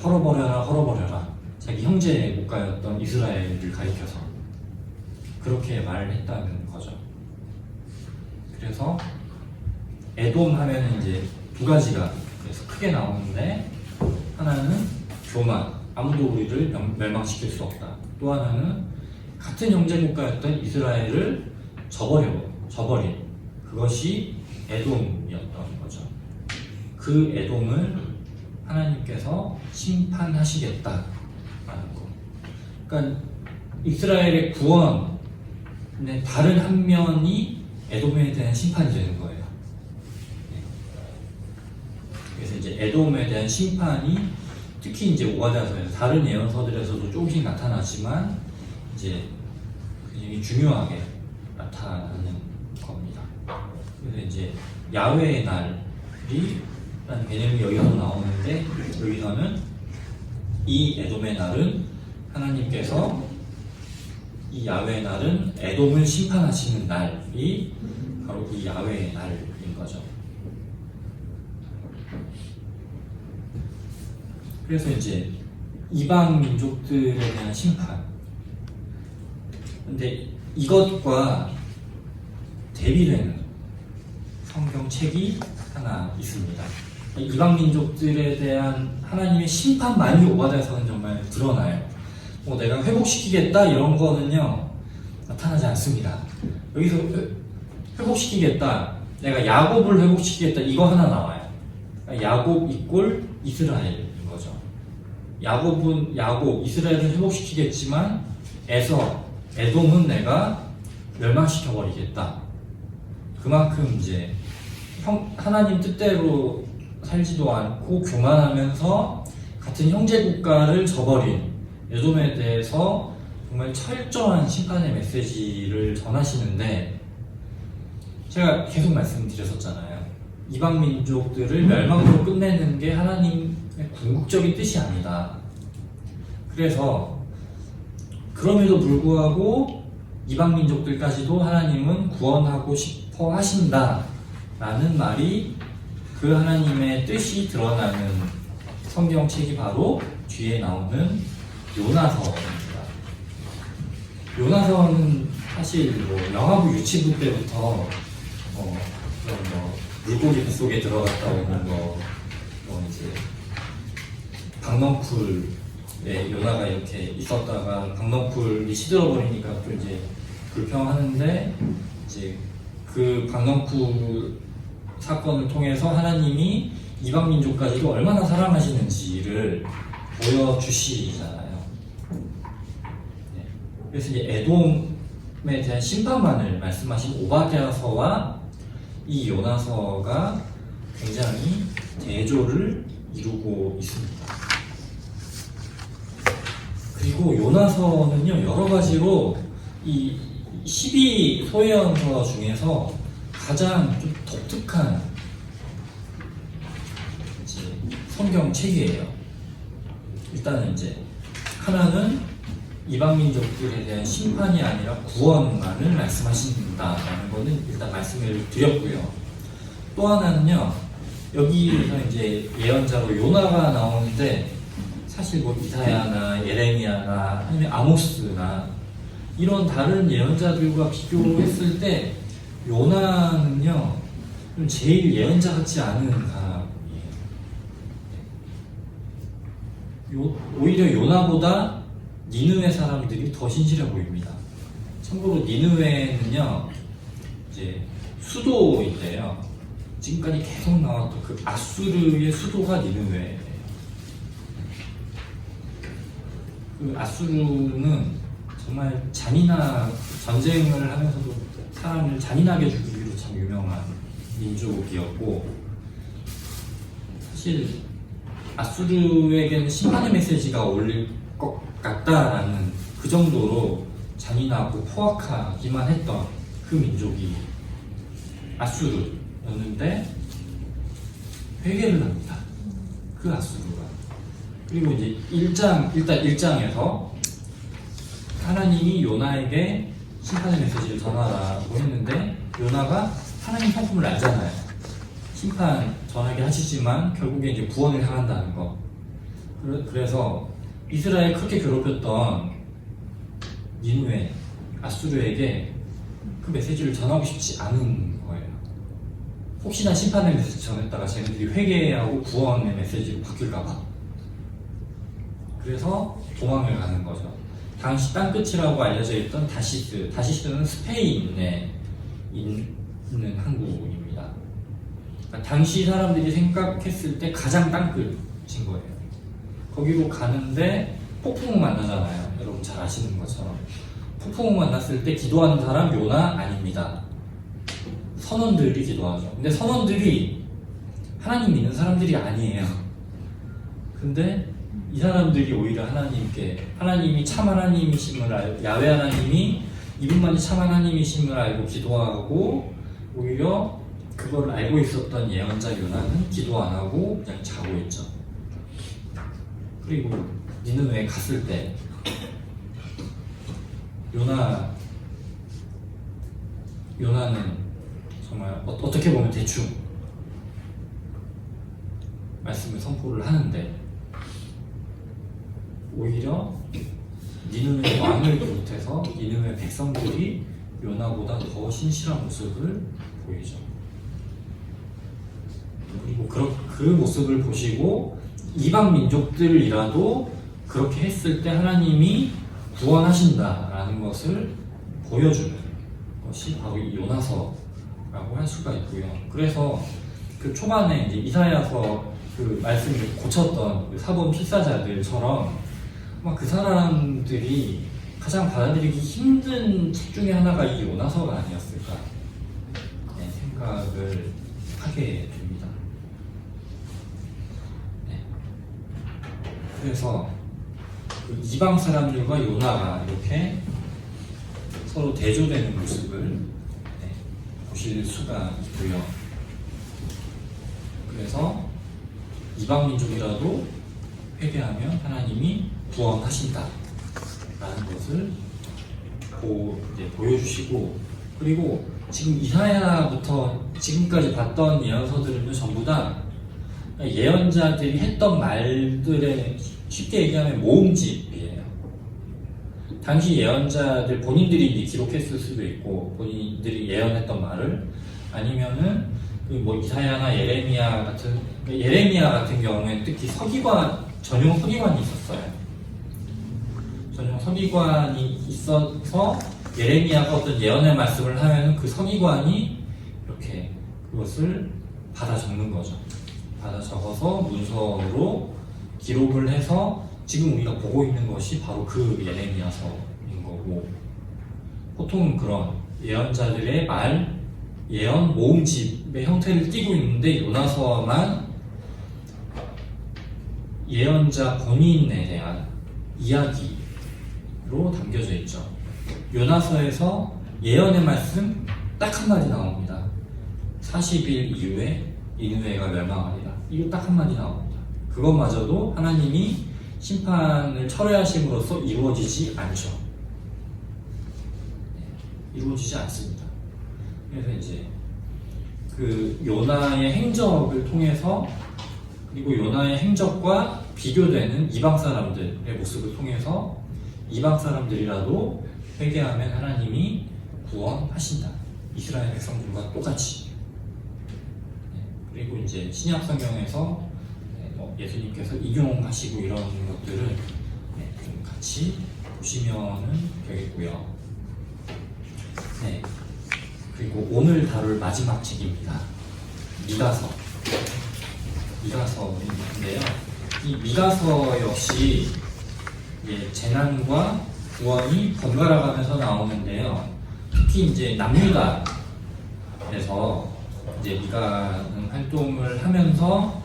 헐어버려라 헐어버려라. 자기 형제 국가였던 이스라엘을 가리켜서 그렇게 말을 했다는 거죠. 그래서 에돔 하면 이제 두 가지가 그래서 크게 나오는데, 하나는 교만, 아무도 우리를 멸망시킬 수 없다. 또 하나는 같은 형제 국가였던 이스라엘을 저버린 그것이 에돔이었던 거죠. 그 에돔을 하나님께서 심판하시겠다라는 거. 그러니까 이스라엘의 구원의 다른 한 면이 에돔에 대한 심판이 되는 거예요. 그래서 이제 에돔에 대한 심판이 특히 이제 오바댜서에서 다른 예언서들에서도 조금씩 나타나지만 이제 굉장히 중요하게 나타나는 겁니다. 그래서 이제 야훼의 날이 라는 개념이 여기서 나오는데, 여기서는 이 에돔의 날은 하나님께서 이 야훼의 날은 에돔을 심판하시는 날이 바로 이 야훼의 날인 거죠. 그래서 이제 이방 민족들에 대한 심판. 근데 이것과 대비되는 성경책이 하나 있습니다. 이방 민족들에 대한 하나님의 심판만이 오바댜서는 정말 드러나요. 뭐 내가 회복시키겠다 이런 거는요 나타나지 않습니다. 여기서 회복시키겠다, 내가 야곱을 회복시키겠다 이거 하나 나와요. 야곱 이꼴 이스라엘인 거죠. 야곱 이스라엘을 회복시키겠지만 에돔은 내가 멸망시켜버리겠다. 그만큼 이제 하나님 뜻대로 살지도 않고 교만하면서 같은 형제 국가를 저버린 에돔에 대해서 정말 철저한 심판의 메시지를 전하시는데, 제가 계속 말씀드렸었잖아요. 이방 민족들을 멸망으로 끝내는 게 하나님의 궁극적인 뜻이 아니다. 그래서 그럼에도 불구하고 이방 민족들까지도 하나님은 구원하고 싶어 하신다라는 말이 그 하나님의 뜻이 드러나는 성경책이 바로 뒤에 나오는 요나서입니다. 요나서는 사실 뭐 영화부 유치부 때부터 그런 물고기 뱃속에 들어갔다 오는 뭐 이제 박넝쿨 네, 요나가 이렇게 있었다가 강덩굴이 시들어버리니까 또 이제 불평하는데 이제 그 강덩굴 사건을 통해서 하나님이 이방 민족까지도 얼마나 사랑하시는지를 보여주시잖아요. 네. 그래서 이제 에돔에 대한 심판만을 말씀하신 오바댜서와 이 요나서가 굉장히 대조를 이루고 있습니다. 그리고 요나서는요, 여러 가지로 이 12소현서 중에서 가장 좀 독특한 이제 성경책이에요. 일단은 이제 하나는 이방 민족들에 대한 심판이 아니라 구원만을 말씀하신다라는 거는 일단 말씀을 드렸고요. 또 하나는요, 여기서 이제 예언자로 요나가 나오는데 사실 뭐 이사야나 예레미야나 아니면 아모스나 이런 다른 예언자들과 비교했을 때 요나는요 좀 제일 예언자 같지 않은 사람이에요. 오히려 요나보다 니느웨 사람들이 더 신실해 보입니다. 참고로 니느웨는요 이제 수도인데요, 지금까지 계속 나왔던 그 아수르의 수도가 니느웨예요. 그 아수르는 정말 전쟁을 하면서도 사람을 잔인하게 죽이기로 참 유명한 민족이었고, 사실 아수르에게는 심판의 메시지가 올릴 것 같다라는 그 정도로 잔인하고 포악하기만 했던 그 민족이 아수르였는데 회개를 합니다. 그 아수르가. 그리고 이제 일단 1장에서 하나님이 요나에게 심판의 메시지를 전하라고 했는데 요나가 하나님 성품을 알잖아요. 심판 전하게 하시지만 결국에 이제 구원을 향한다는 거. 그래서 이스라엘 그렇게 괴롭혔던 니느웨, 아수르에게 그 메시지를 전하고 싶지 않은 거예요. 혹시나 심판의 메시지 전했다가 쟤네들이 회개하고 구원의 메시지로 바뀔까봐. 그래서 도망을 가는 거죠. 당시 땅끝이라고 알려져 있던 다시스는 스페인에 있는 항구입니다. 그러니까 당시 사람들이 생각했을 때 가장 땅끝인 거예요. 거기로 가는데 폭풍을 만나잖아요. 여러분 잘 아시는 것처럼. 폭풍을 만났을 때 기도하는 사람 요나 아닙니다. 선원들이 기도하죠. 근데 선원들이 하나님 믿는 사람들이 아니에요. 근데 이 사람들이 오히려 하나님이 참 하나님이심을 알고, 야훼 하나님이 이분만이 참 하나님이심을 알고 기도하고, 오히려 그걸 알고 있었던 예언자 요나는 기도 안 하고 그냥 자고 있죠. 그리고 니느웨에 갔을 때 요나는 정말 어떻게 보면 대충 말씀을 선포를 하는데 오히려 니느웨 왕을 비롯해서 니느웨 백성들이 요나보다 더 신실한 모습을 보이죠. 그리고 그 모습을 보시고 이방 민족들이라도 그렇게 했을 때 하나님이 구원하신다라는 것을 보여주는 것이 바로 이 요나서라고 할 수가 있고요. 그래서 그 초반에 이제 이사야서 그 말씀을 고쳤던 그 사본 필사자들처럼 막 그 사람들이 가장 받아들이기 힘든 책 중에 하나가 이 요나서가 아니었을까 생각을 하게 됩니다. 그래서 그 이방 사람들과 요나가 이렇게 서로 대조되는 모습을 보실 수가 있고요. 그래서 이방 민족이라도 회개하면 하나님이 구원하신다 라는 것을 보여주시고, 그리고 지금 이사야부터 지금까지 봤던 예언서들은 전부 다 예언자들이 했던 말들의 쉽게 얘기하면 모음집이에요. 당시 예언자들 본인들이 이제 기록했을 수도 있고, 본인들이 예언했던 말을, 아니면은 뭐 이사야나 예레미야 같은 경우에는 특히 전용 서기관이 있었어요. 전용 서기관이 있어서 예레미야가 어떤 예언의 말씀을 하면 그 서기관이 이렇게 그것을 받아 적는 거죠. 받아 적어서 문서로 기록을 해서 지금 우리가 보고 있는 것이 바로 그 예레미야서인 거고, 보통은 그런 예언자들의 말, 예언 모음집의 형태를 띠고 있는데 요나서만 예언자 본인에 대한 이야기로 담겨져 있죠. 요나서에서 예언의 말씀 딱 한마디 나옵니다. 40일 이후에 니느웨가 멸망하리라. 이거 딱 한마디 나옵니다. 그것마저도 하나님이 심판을 철회하심으로써 이루어지지 않죠. 이루어지지 않습니다. 그래서 이제 그 요나의 행적을 통해서, 그리고 요나의 행적과 비교되는 이방 사람들의 모습을 통해서 이방 사람들이라도 회개하면 하나님이 구원하신다. 이스라엘 백성들과 똑같이. 그리고 이제 신약 성경에서 예수님께서 인용하시고 이런 것들을 좀 같이 보시면은 되겠고요. 네. 그리고 오늘 다룰 마지막 책입니다. 미가서. 미가서인데요. 이 미가서 역시 재난과 구원이 번갈아 가면서 나오는데요. 특히 이제 남유다에서 이제 미가는 활동을 하면서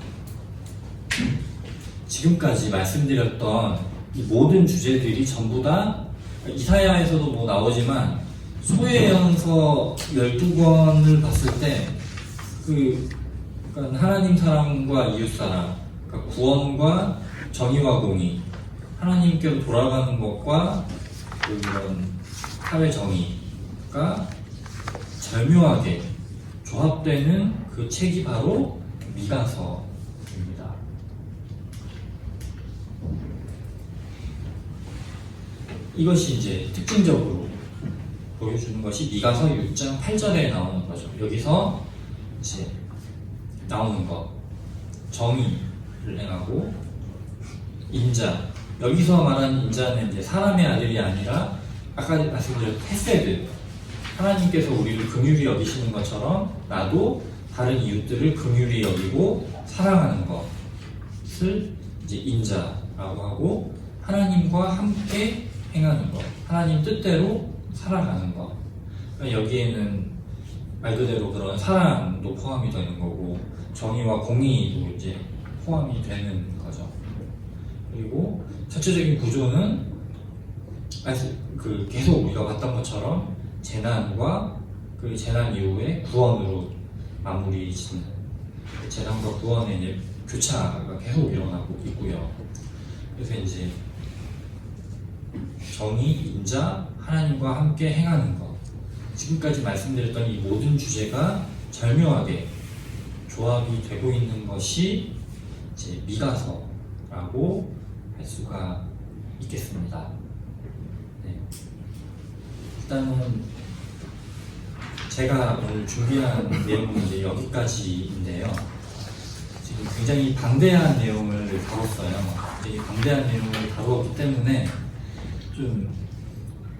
지금까지 말씀드렸던 이 모든 주제들이 전부 다 이사야에서도 뭐 나오지만 소예언서 12권을 봤을 때 그러니까 하나님 사랑과 이웃 사랑, 그러니까 구원과 정의와 공의, 하나님께로 돌아가는 것과 그런 사회 정의가 절묘하게 조합되는 그 책이 바로 미가서입니다. 이것이 이제 특징적으로 보여주는 것이 미가서 6장 8절에 나오는 거죠. 여기서 이제 나오는 것, 정의를 행하고 인자. 여기서 말하는 인자는 이제 사람의 아들이 아니라 아까 말씀드렸던 헤세드. 하나님께서 우리를 긍휼히 여기시는 것처럼 나도 다른 이웃들을 긍휼히 여기고 사랑하는 것을 이제 인자라고 하고, 하나님과 함께 행하는 것, 하나님 뜻대로 살아가는 것. 그러니까 여기에는 말 그대로 그런 사랑도 포함이 되는 거고, 정의와 공의도 이제 포함이 되는 거죠. 그리고 전체적인 구조는 계속 우리가 봤던 것처럼 재난과 그 재난 이후에 구원으로 마무리 짓는, 재난과 구원의 이제 교차가 계속 일어나고 있고요. 그래서 이제 정의, 인자, 하나님과 함께 행하는 것, 지금까지 말씀드렸던 이 모든 주제가 절묘하게 조합이 되고 있는 것이 이제 미가서라고 할 수가 있겠습니다. 네. 일단은 제가 오늘 준비한 내용은 이제 여기까지인데요. 지금 굉장히 방대한 내용을 다뤘어요. 되게 방대한 내용을 다루었기 때문에 좀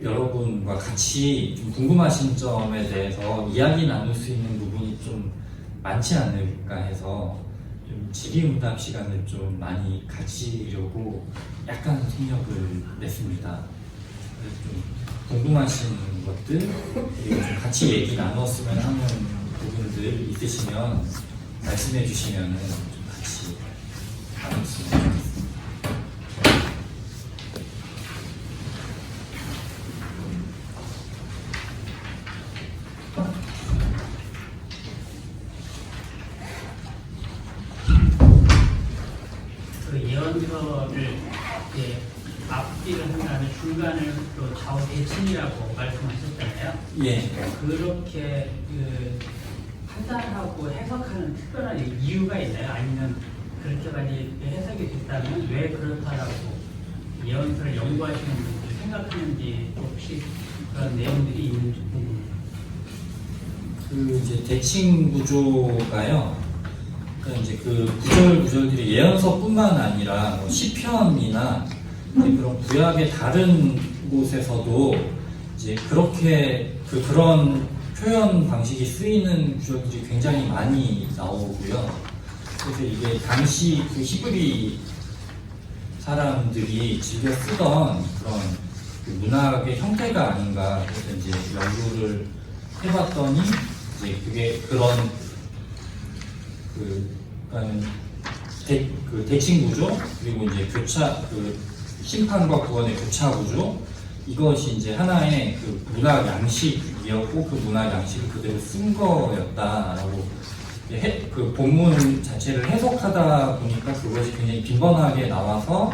여러분과 같이 좀 궁금하신 점에 대해서 이야기 나눌 수 있는 부분이 좀 많지 않을까 해서 좀 질의응답 시간을 좀 많이 가지려고 약간 생각을 냈습니다. 그래서 좀 궁금하신 것들, 그리고 좀 같이 얘기 나눴으면 하는 부분들 있으시면 말씀해 주시면 좀 같이 나눴으면 좋겠습니다. 예언서를 이제 앞뒤를 한 다음에 중간을 또 좌우 대칭이라고 말씀하셨잖아요. 예. 그렇게 판단하고 해석하는 특별한 이유가 있나요? 아니면 그렇게까지 해석이 됐다면 왜 그렇다라고 예언서를 연구하시는 분들이 생각하는지 혹시 그런 내용들이 있는지 궁금해요. 그 이제 대칭 구조가요. 그러니까 이제 그 구절들이 예언서뿐만 아니라 뭐 시편이나 이제 그런 구약의 다른 곳에서도 이제 그렇게 그런 표현 방식이 쓰이는 구절들이 굉장히 많이 나오고요. 그래서 이게 당시 그 히브리 사람들이 즐겨 쓰던 그런 그 문학의 형태가 아닌가. 그래서 이제 연구를 해봤더니 이제 그게 그런 그러니까 그 대칭 구조 그리고 이제 교차 그 심판과 구원의 교차 구조 이것이 이제 하나의 그 문학 양식이었고 그 문학 양식을 그대로 쓴 거였다라고 그 본문 자체를 해석하다 보니까 그것이 굉장히 빈번하게 나와서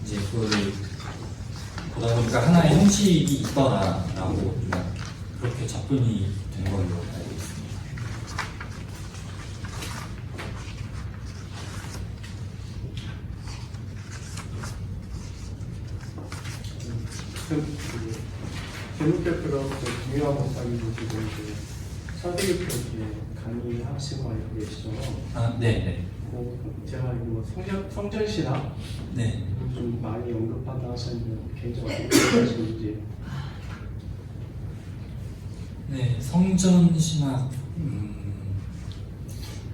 이제 그거를 보다 보니까 하나의 형식이 있더라라고 좀 그렇게 접근이 된 걸로 알고 있습니다. 대륙대표라고 김유아 박사님도 지금 사대기 표기에 강의 학식을 알고 계시죠? 아, 네. 제가 이거 성전신학 네. 좀 많이 언급한다 하셨는데 개인적으로 어떻게 생각하시는지. 네, 성전 신학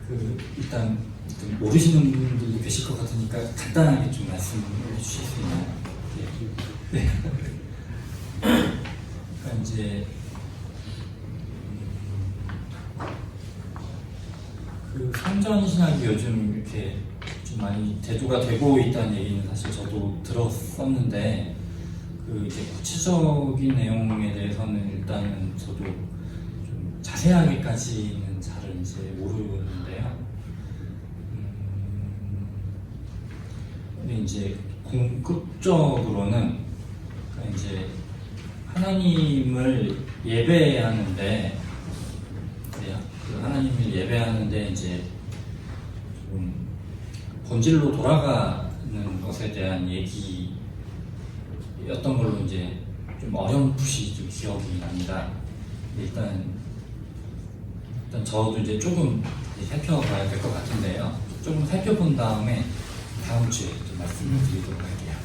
그 일단 좀 모르시는 분들도 계실 것 같으니까 간단하게 좀 말씀해 주실 수 있나요? 네. 그러니까 이제 그 성전 신학이 요즘 이렇게 좀 많이 대두가 되고 있다는 얘기는 사실 저도 들었었는데 그 이제 구체적인 내용에 대해서는 일단은 저도 좀 자세하게까지는 잘은 이제 모르는데요. 근데 이제 궁극적으로는 그러니까 이제 하나님을 예배하는데 그 하나님을 예배하는데 이제 좀 본질로 돌아가는 것에 대한 얘기였던 걸로 이제 좀 어렴풋이 좀 기억이 납니다. 일단 저도 이제 조금 살펴봐야 될 것 같은데요. 조금 살펴본 다음에 다음 주에 좀 말씀을 드리도록 할게요.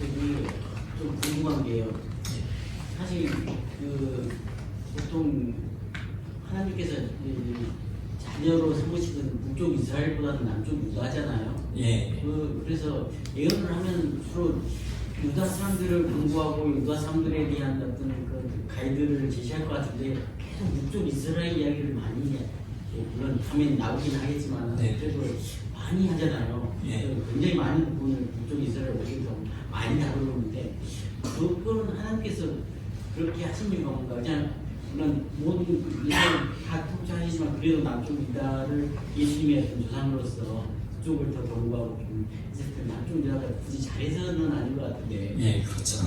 여기 좀 궁금한 게요. 사실 그 보통 하나님께서 자녀로 삼으시는 북쪽 이스라엘보다는 남쪽 유다잖아요. 예. 그래서 예언을 하면 주로 유다 사람들을 공부하고 유다 사람들에 대한 어떤 그 가이드를 제시할 것 같은데 계속 북쪽 이스라엘 이야기를 많이 해. 물론 당연히 나오긴 하겠지만 네. 그래도 많이 하잖아요. 예. 굉장히 많은 부분을 북쪽 이스라엘 오기서 많이 다루는데 그거는 하나님께서 그렇게 하신 이유가 뭔가 그냥 물론 모든 이스라엘 다 통치하시지만 그래도 남쪽 유다를 예수님의 어떤 조상으로서 그쪽을 더 공부하고 좀 있을 때 남쪽 유다가 굳이 잘해서는 아닌 것 같은데. 예, 그렇죠.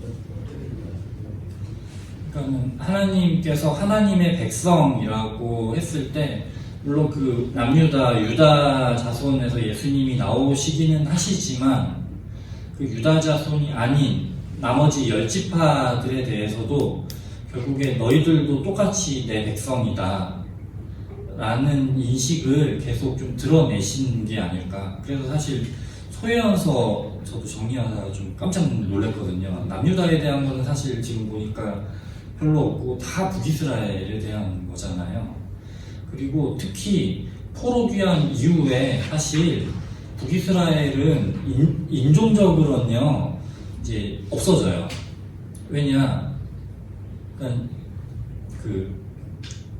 어떻게 생각하세요? 그러니까 하나님께서 하나님의 백성이라고 했을 때 물론 그 남유다 유다 자손에서 예수님이 나오시기는 하시지만 그 유다 자손이 아닌 나머지 10지파들에 대해서도 결국에 너희들도 똑같이 내 백성이다 라는 인식을 계속 좀 드러내신 게 아닐까. 그래서 사실 소외연서 저도 정리하다가 좀 깜짝 놀랐거든요. 남유다에 대한 거는 사실 지금 보니까 별로 없고 다 북이스라엘에 대한 거잖아요. 그리고 특히 포로 귀환 이후에 사실 북이스라엘은 인종적으로는요 이제 없어져요. 왜냐? 그러니까 그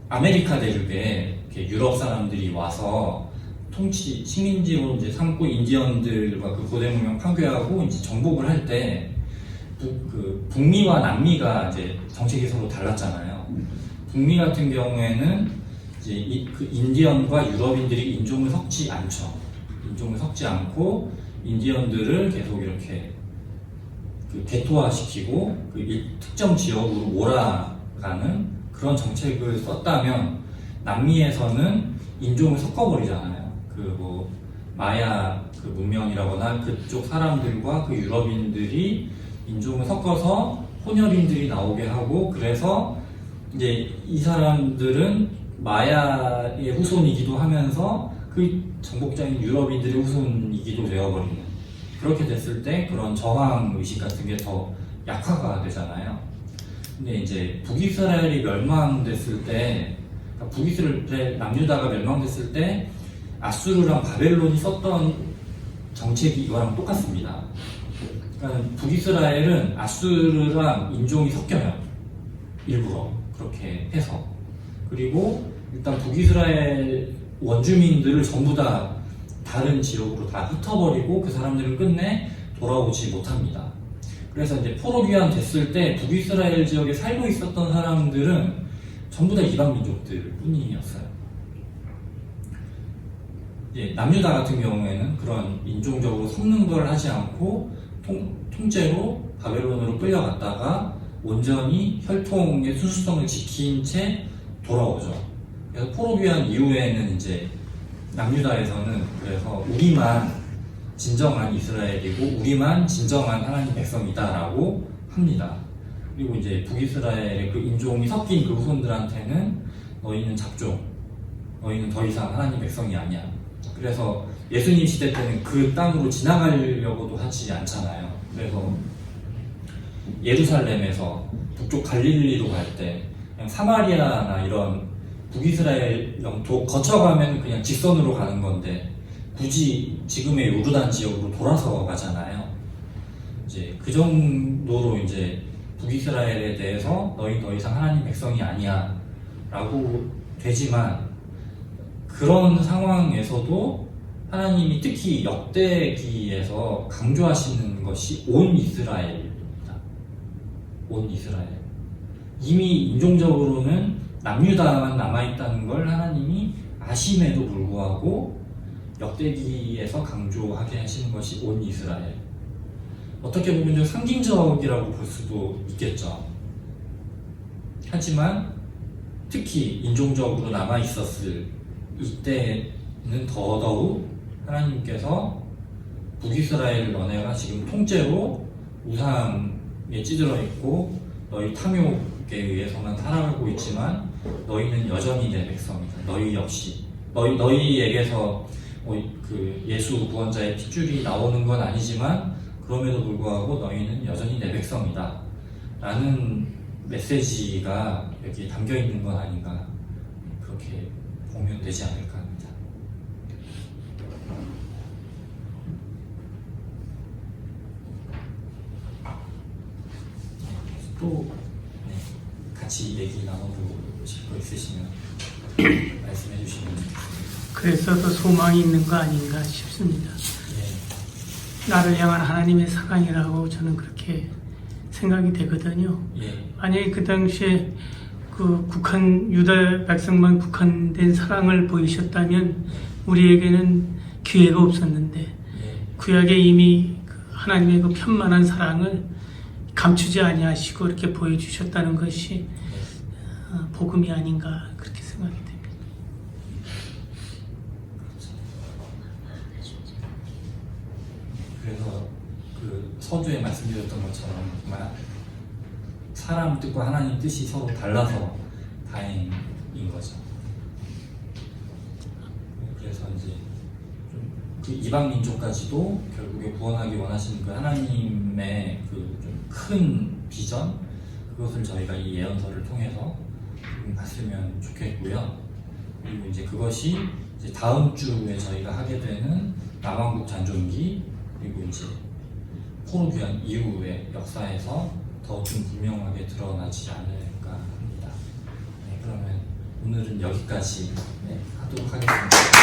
아메리카 대륙에 이렇게 유럽 사람들이 와서 통치 식민지로 이제 삼고 인디언들과 그 고대 문명 파괴하고 이제 정복을 할 때 그 북미와 남미가 이제 정책이 서로 달랐잖아요. 북미 같은 경우에는 이제 그 인디언과 유럽인들이 인종을 섞지 않죠. 인종을 섞지 않고 인디언들을 계속 이렇게 그 개토화시키고 그 특정 지역으로 몰아가는 그런 정책을 썼다면 남미에서는 인종을 섞어버리잖아요. 그 뭐 마야 그 문명이라거나 그쪽 사람들과 그 유럽인들이 인종을 섞어서 혼혈인들이 나오게 하고 그래서 이제 이 사람들은 마야의 후손이기도 하면서 그 정복자인 유럽인들의 후손이기도 되어버리는, 그렇게 됐을 때 그런 저항 의식 같은 게 더 약화가 되잖아요. 근데 이제 북이스라엘이 멸망됐을 때, 그러니까 북이스라엘 남유다가 멸망됐을 때 아수르랑 바벨론이 썼던 정책이 이거랑 똑같습니다. 그러니까 북이스라엘은 아수르랑 인종이 섞여요. 일부러 그렇게 해서. 그리고 일단 북이스라엘 원주민들을 전부 다 다른 지역으로 다 흩어버리고 그 사람들은 끝내 돌아오지 못합니다. 그래서 이제 포로 귀환 됐을 때 북이스라엘 지역에 살고 있었던 사람들은 전부 다 이방 민족들 뿐이었어요. 남유다 같은 경우에는 그런 인종적으로 섞는 하지 않고 통째로 바벨론으로 끌려갔다가 온전히 혈통의 순수성을 지킨 채 돌아오죠. 그래서 포로 귀환 이후에는 이제 남유다에서는 그래서 우리만 진정한 이스라엘이고 우리만 진정한 하나님 백성이다라고 합니다. 그리고 이제 북이스라엘의 그 인종이 섞인 그 후손들한테는 너희는 잡종, 너희는 더 이상 하나님 백성이 아니야. 그래서 예수님 시대 때는 그 땅으로 지나가려고도 하지 않잖아요. 그래서 예루살렘에서 북쪽 갈릴리로 갈 때 그냥 사마리아나 이런 북이스라엘 영토 거쳐가면 그냥 직선으로 가는 건데 굳이 지금의 요르단 지역으로 돌아서 가잖아요. 이제 그 정도로 이제 북이스라엘에 대해서 너희 더 이상 하나님 백성이 아니야 라고 되지만, 그런 상황에서도 하나님이 특히 역대기에서 강조하시는 것이 온 이스라엘입니다. 온 이스라엘. 이미 인종적으로는 남유다만 남아있다는 걸 하나님이 아심에도 불구하고 역대기에서 강조하게 하시는 것이 온 이스라엘. 어떻게 보면 좀 상징적이라고 볼 수도 있겠죠. 하지만 특히 인종적으로 남아있었을 이때는 더더욱 하나님께서 북이스라엘 너네가 지금 통째로 우상에 찌들어 있고 너희 탐욕에 의해서만 살아가고 있지만 너희는 여전히 내 백성이다. 너희 역시 너희에게서 그 예수 구원자의 핏줄이 나오는 건 아니지만 그럼에도 불구하고 너희는 여전히 내 백성이다 라는 메시지가 여기에 담겨 있는 건 아닌가, 그렇게 보면 되지 않을까 합니다. 또 같이 얘기 나눠보실 거 있으시면 말씀해 주시면 좋겠습니다. 그래서 더 소망이 있는 거 아닌가 싶습니다. 나를 향한 하나님의 사랑이라고 저는 그렇게 생각이 되거든요. 만약에 그 당시에 그 유다 백성만 국한된 사랑을 보이셨다면 우리에게는 기회가 없었는데 구약에 이미 하나님의 그 편만한 사랑을 감추지 아니하시고 이렇게 보여주셨다는 것이 복음이 아닌가 그렇게 생각이 됩니다. 그래서 그 서두에 말씀드렸던 것처럼 정말 사람 뜻과 하나님 뜻이 서로 달라서 다행인 거죠. 그래서 이제 좀 그 이방 민족까지도 결국에 구원하기 원하시는 그 하나님의 그 좀 큰 비전, 그것을 저희가 이 예언서를 통해서 좀 봤으면 좋겠고요. 그리고 이제 그것이 이제 다음 주에 저희가 하게 되는 남왕국 잔존기, 그리고 이제 포로 귀환 이후의 역사에서 더 좀 분명하게 드러나지 않을까 합니다. 그러면 오늘은 여기까지 하도록 하겠습니다.